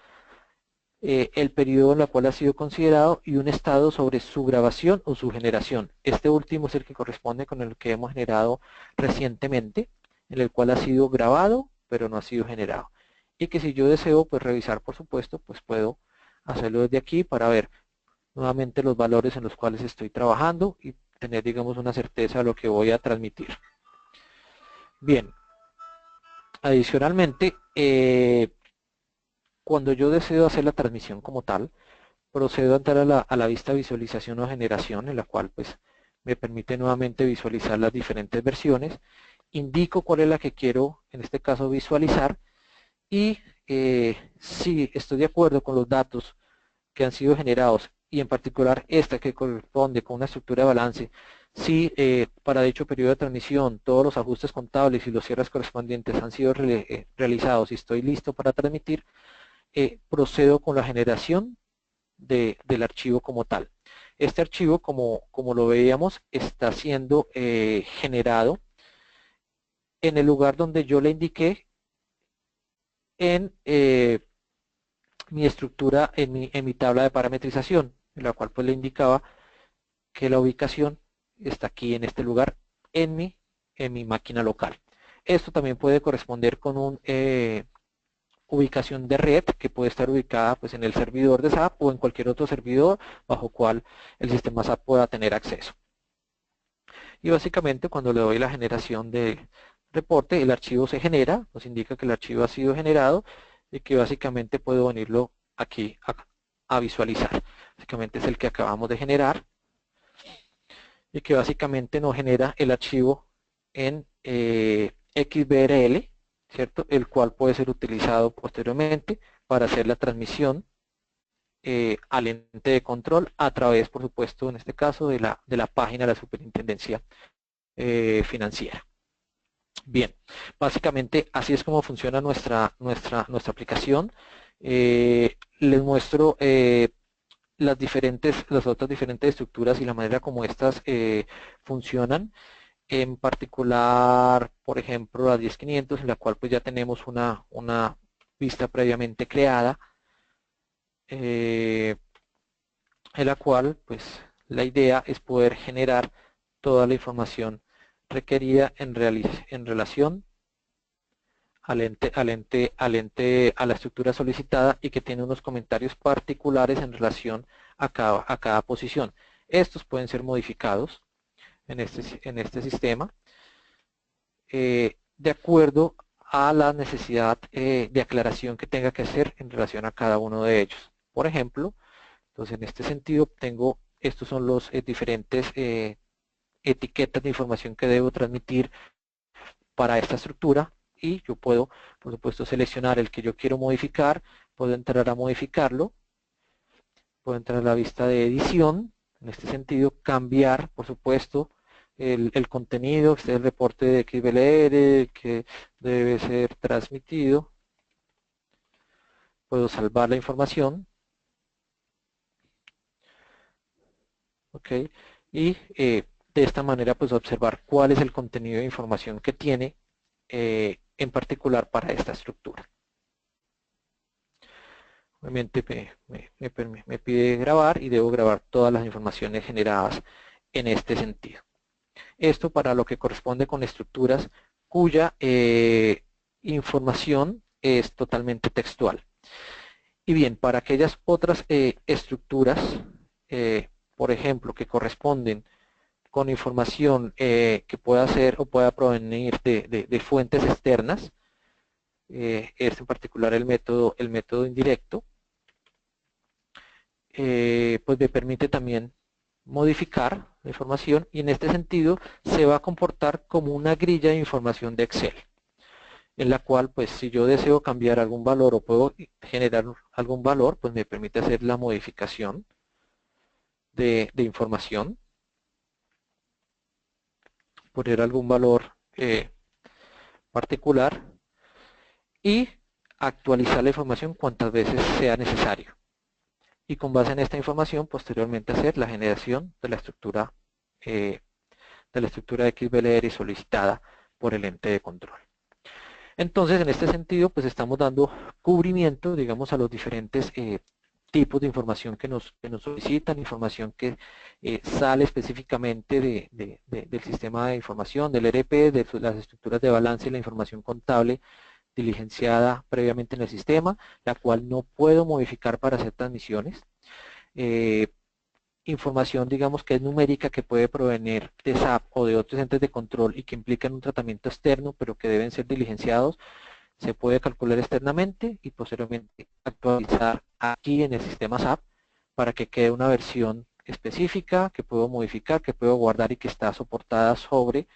el periodo en el cual ha sido considerado y un estado sobre su grabación o su generación. Este último es el que corresponde con el que hemos generado recientemente, en el cual ha sido grabado pero no ha sido generado. Y que si yo deseo pues revisar, por supuesto, pues puedo hacerlo desde aquí para ver nuevamente los valores en los cuales estoy trabajando y tener, digamos, una certeza de lo que voy a transmitir. Bien, adicionalmente, cuando yo deseo hacer la transmisión como tal, procedo a entrar a la vista visualización o generación, en la cual pues me permite nuevamente visualizar las diferentes versiones, indico cuál es la que quiero, en este caso, visualizar, y si estoy de acuerdo con los datos que han sido generados, y en particular esta que corresponde con una estructura de balance, si para dicho periodo de transmisión todos los ajustes contables y los cierres correspondientes han sido realizados y estoy listo para transmitir, procedo con la generación del archivo como tal. Este archivo, como lo veíamos, está siendo generado en el lugar donde yo le indiqué en mi estructura, en mi tabla de parametrización, en la cual pues le indicaba que la ubicación está aquí en este lugar en mi máquina local. Esto también puede corresponder con un ubicación de red que puede estar ubicada pues en el servidor de SAP o en cualquier otro servidor bajo cual el sistema SAP pueda tener acceso. Y básicamente cuando le doy la generación de reporte, el archivo se genera, nos indica que el archivo ha sido generado y que básicamente puedo venirlo aquí a visualizar. Básicamente es el que acabamos de generar y que básicamente nos genera el archivo en XBRL, ¿cierto? El cual puede ser utilizado posteriormente para hacer la transmisión al ente de control a través, por supuesto, en este caso, de la página de la Superintendencia Financiera. Bien, básicamente así es como funciona nuestra aplicación. Les muestro las otras diferentes estructuras y la manera como estas funcionan. En particular, por ejemplo, la 10500, en la cual pues ya tenemos una vista previamente creada, en la cual pues la idea es poder generar toda la información requerida en relación a la estructura solicitada y que tiene unos comentarios particulares en relación a cada posición. Estos pueden ser modificados en este sistema de acuerdo a la necesidad de aclaración que tenga que hacer en relación a cada uno de ellos. Por ejemplo, entonces en este sentido estos son los diferentes etiquetas de información que debo transmitir para esta estructura y yo puedo, por supuesto, seleccionar el que yo quiero modificar, puedo entrar a modificarlo, puedo entrar a la vista de edición, en este sentido cambiar, por supuesto, el contenido, este es el reporte de XBLR que debe ser transmitido, puedo salvar la información, ¿ok? Y de esta manera pues observar cuál es el contenido de información que tiene en particular para esta estructura. Obviamente me pide grabar y debo grabar todas las informaciones generadas en este sentido. Esto para lo que corresponde con estructuras cuya información es totalmente textual. Y bien, para aquellas otras estructuras, por ejemplo, que corresponden con información que pueda ser o pueda provenir de fuentes externas, es en particular el método indirecto, pues me permite también modificar la información y en este sentido se va a comportar como una grilla de información de Excel, en la cual pues si yo deseo cambiar algún valor o puedo generar algún valor, pues me permite hacer la modificación de información, poner algún valor particular y actualizar la información cuantas veces sea necesario. Y con base en esta información, posteriormente hacer la generación de la estructura de la estructura XBLR solicitada por el ente de control. Entonces, en este sentido, pues estamos dando cubrimiento, digamos, a los diferentes tipos de información que nos solicitan, información que sale específicamente del sistema de información, del ERP, de las estructuras de balance y la información contable diligenciada previamente en el sistema, la cual no puedo modificar para hacer transmisiones. Información, digamos, que es numérica, que puede provenir de SAP o de otros entes de control y que implican un tratamiento externo, pero que deben ser diligenciados, se puede calcular externamente y posteriormente actualizar aquí en el sistema SAP para que quede una versión específica que puedo modificar, que puedo guardar y que está soportada sobre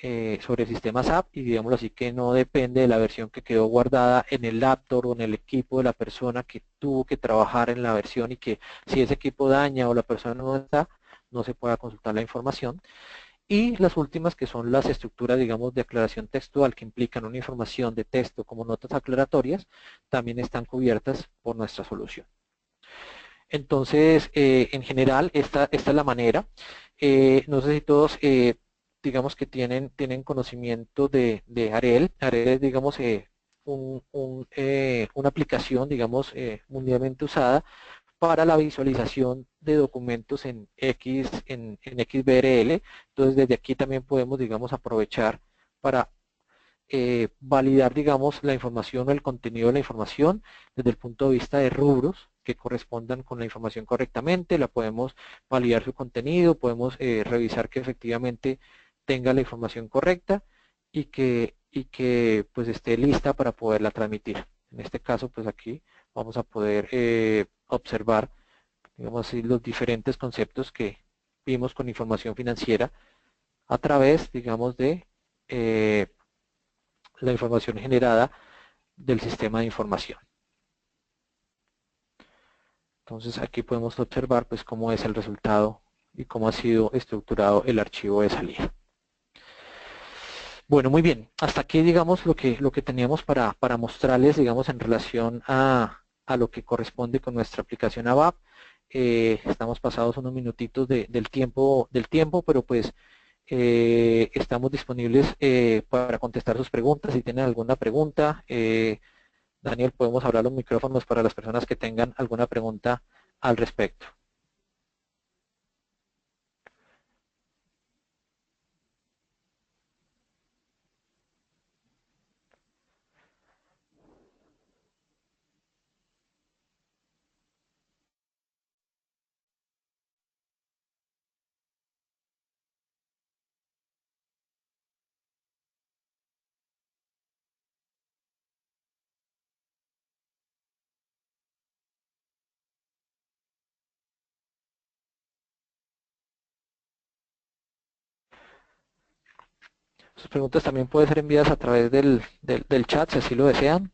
el sistema SAP, y digámoslo así, que no depende de la versión que quedó guardada en el laptop o en el equipo de la persona que tuvo que trabajar en la versión, y que si ese equipo daña o la persona no está, no se pueda consultar la información. Y las últimas, que son las estructuras, digamos, de aclaración textual, que implican una información de texto como notas aclaratorias, también están cubiertas por nuestra solución. Entonces, en general, esta es la manera. No sé si todos, digamos, que tienen conocimiento de Ariel. Ariel es, digamos, una aplicación, digamos, mundialmente usada para la visualización de documentos en XBRL. Entonces, desde aquí también podemos, digamos, aprovechar para validar, digamos, la información o el contenido de la información desde el punto de vista de rubros que correspondan con la información correctamente. La podemos validar su contenido, podemos revisar que efectivamente tenga la información correcta y que pues esté lista para poderla transmitir. En este caso, pues aquí vamos a poder observar, digamos así, los diferentes conceptos que vimos con información financiera a través, digamos, de la información generada del sistema de información. Entonces aquí podemos observar pues cómo es el resultado y cómo ha sido estructurado el archivo de salida. Bueno, muy bien. Hasta aquí, digamos, lo que teníamos para mostrarles, digamos, en relación a lo que corresponde con nuestra aplicación ABAP. Estamos pasados unos minutitos del tiempo, pero pues estamos disponibles para contestar sus preguntas. Si tienen alguna pregunta, Daniel, podemos hablar los micrófonos para las personas que tengan alguna pregunta al respecto. Sus preguntas también pueden ser enviadas a través del chat, si así lo desean.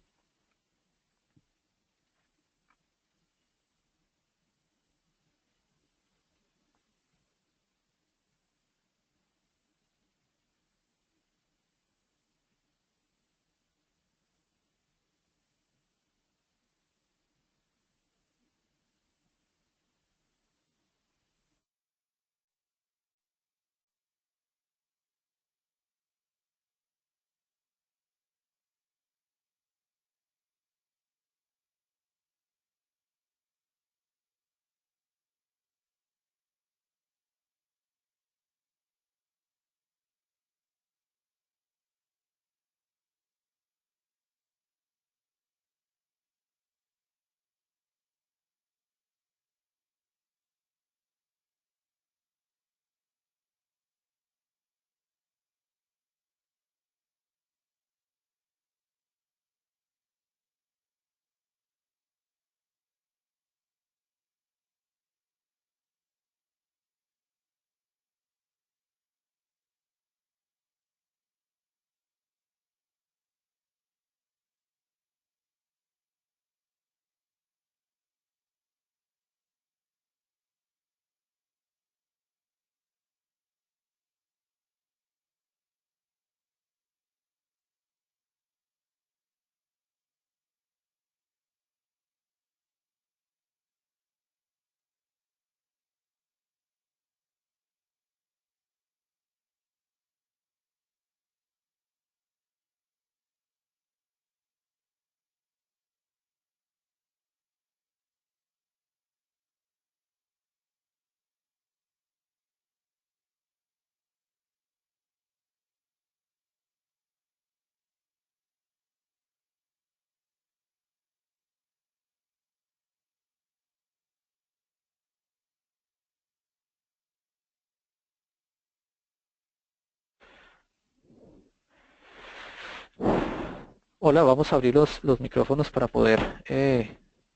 Hola, vamos a abrir los micrófonos para poder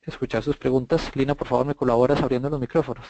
escuchar sus preguntas. Lina, por favor, ¿me colaboras abriendo los micrófonos?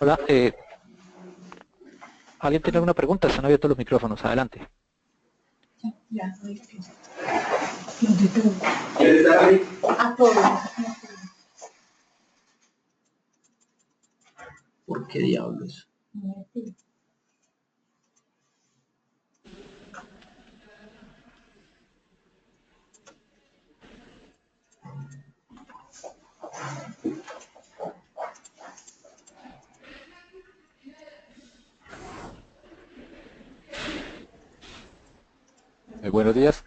Hola, ¿alguien tiene alguna pregunta? Están abiertos los micrófonos, adelante. ¿Por qué diablos? Buenos días.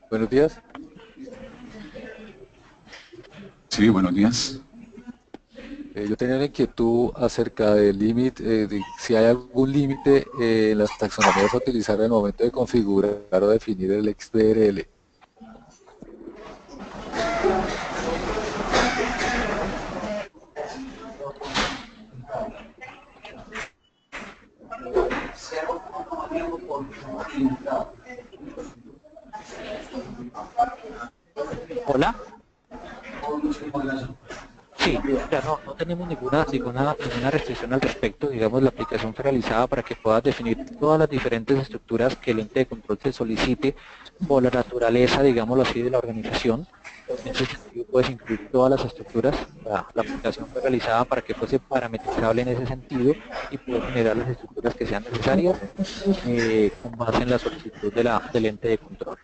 Buenos días. Sí, buenos días. Yo tenía una inquietud acerca del límite, de si hay algún límite en las taxonomías a utilizar al momento de configurar o definir el XBRL. Hola. Sí, ya no tenemos ninguna restricción al respecto. Digamos, la aplicación fue realizada para que puedas definir todas las diferentes estructuras que el ente de control te solicite por la naturaleza, digámoslo así, de la organización. En ese sentido, puedes incluir todas las estructuras. La aplicación fue realizada para que fuese parametrizable en ese sentido y poder generar las estructuras que sean necesarias con base en la solicitud del ente de control.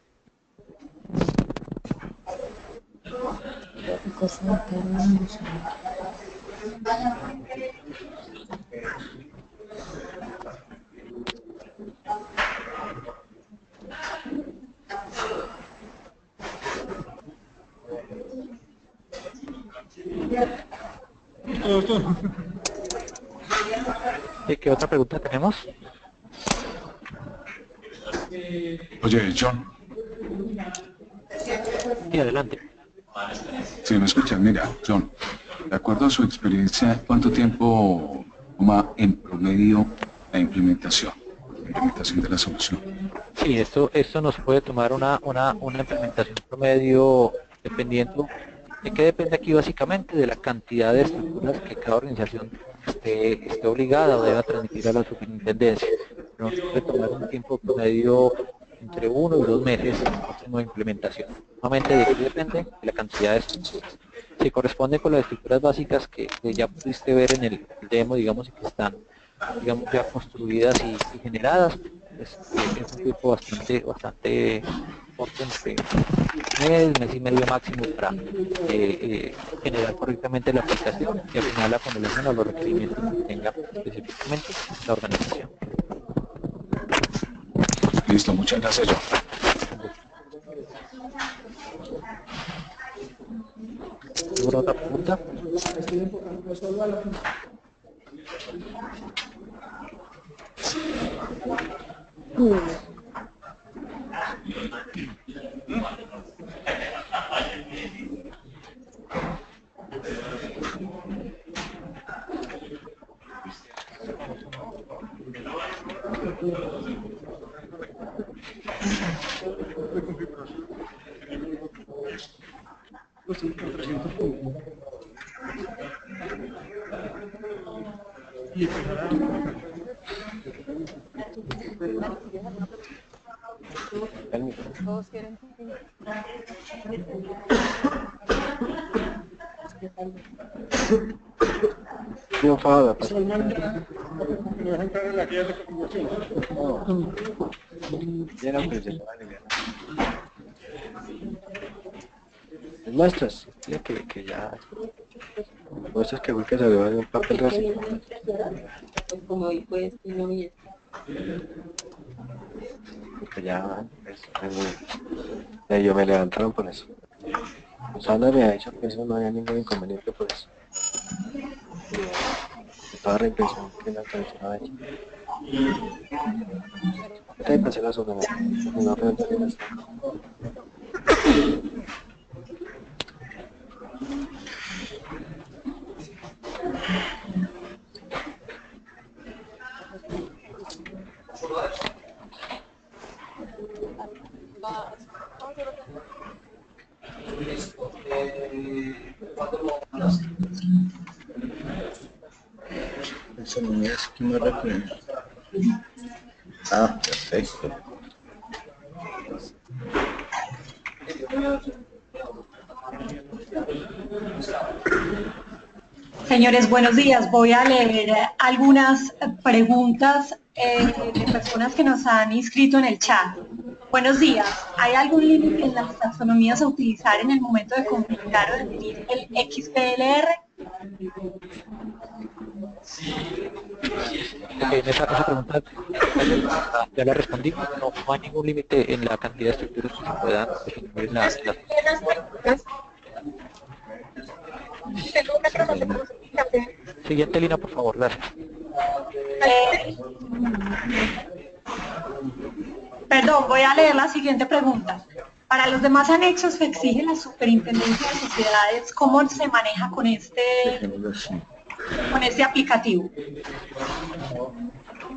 ¿Qué otra pregunta tenemos? Oye, John, Sí, adelante. si me escuchas, mira, John, de acuerdo a su experiencia, ¿cuánto tiempo toma en promedio la implementación de la solución? Sí, esto nos puede tomar una implementación promedio dependiendo. ¿De qué depende aquí básicamente? De la cantidad de estructuras que cada organización esté obligada o deba transmitir a la superintendencia. Pero nos puede tomar un tiempo promedio entre 1 y 2 meses máximo de implementación. Nuevamente, ¿de qué depende? De la cantidad de estructuras. Se corresponde con las estructuras básicas que ya pudiste ver en el demo, digamos, y que están, digamos, ya construidas y generadas. Es un tiempo bastante corto, entre mes y medio máximo para generar correctamente la aplicación y afinarla con relación a los requerimientos que tenga específicamente la organización. Listo, muchas gracias, John. Con gusto. ¿Alguna otra pregunta? Todos quieren. Não fala, pai. Muestras, que ya muestras que fue que salió en un papel reciclado. Como dijo este, no y este. Que ya ellos me levantaron por eso. Susana me ha dicho que eso no había ningún inconveniente por eso. Toda reimpresión que la tradicional hecha. Esta impresión la Susana, no pregunta que está. Eso no es que me recuerdo. Ah, perfecto. Señores, buenos días. Voy a leer algunas preguntas de personas que nos han inscrito en el chat. Buenos días. ¿Hay algún límite en las taxonomías a utilizar en el momento de configurar o definir el XBLR? En esa pregunta ya la respondí. No hay ningún límite en la cantidad de estructuras que se puedan definir en las. Tengo una pregunta también. Siguiente línea, por favor, gracias. Perdón, voy a leer la siguiente pregunta. Para los demás anexos que exige la Superintendencia de Sociedades, ¿cómo se maneja con este aplicativo?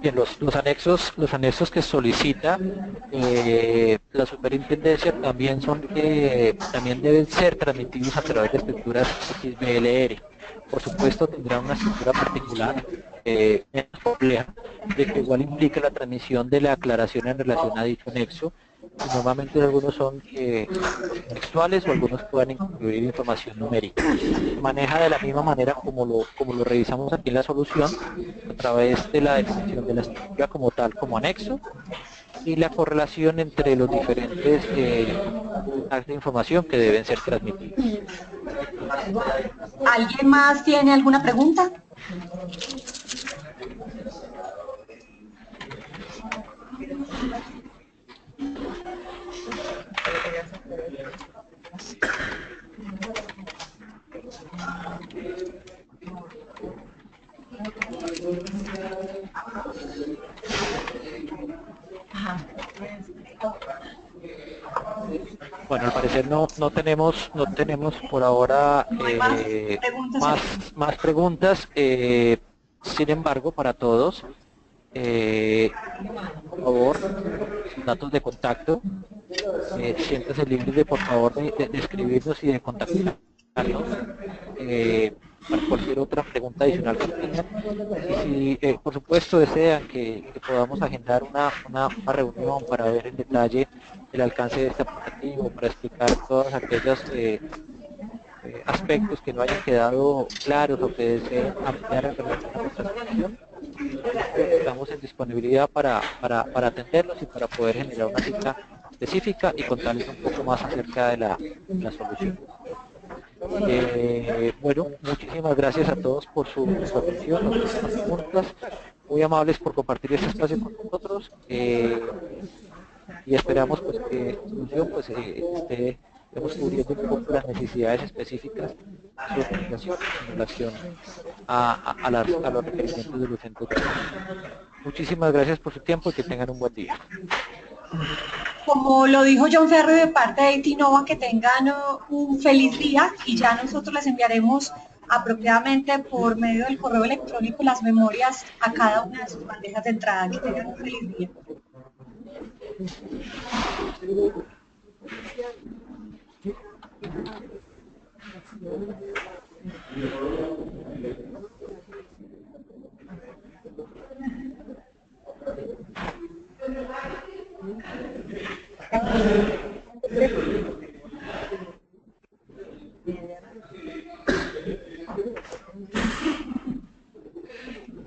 Bien, los anexos que solicita la superintendencia también también deben ser transmitidos a través de estructuras XBLR. Por supuesto tendrá una estructura particular compleja, de que igual implica la transmisión de la aclaración en relación a dicho anexo. Y normalmente algunos son textuales o algunos pueden incluir información numérica. Se maneja de la misma manera como lo revisamos aquí en la solución, a través de la definición de la estructura como tal, como anexo, y la correlación entre los diferentes actos de información que deben ser transmitidos. ¿Alguien más tiene alguna pregunta? Bueno, al parecer no tenemos por ahora más preguntas. Sin embargo, para todos, por favor, sus datos de contacto, siéntase libre de, por favor, de escribirnos y de contactarnos para cualquier otra pregunta adicional que tengan. Y si, por supuesto, desean que podamos agendar una reunión para ver en detalle el alcance de este aplicativo, para explicar todos aquellos aspectos que no hayan quedado claros o que deseen ampliar en relación a nuestra solución, estamos en disponibilidad para atenderlos y para poder generar una cita específica y contarles un poco más acerca de la solución. Bueno, muchísimas gracias a todos por su atención, por sus preguntas, muy amables por compartir este espacio con nosotros, y esperamos pues que esta solución pues estemos cubriendo un poco las necesidades específicas de su organización en relación a los requerimientos de los centros. Muchísimas gracias por su tiempo y que tengan un buen día. Como lo dijo John Ferry de parte de Itinova, que tengan un feliz día y ya nosotros les enviaremos apropiadamente por medio del correo electrónico las memorias a cada una de sus bandejas de entrada. Que tengan un feliz día.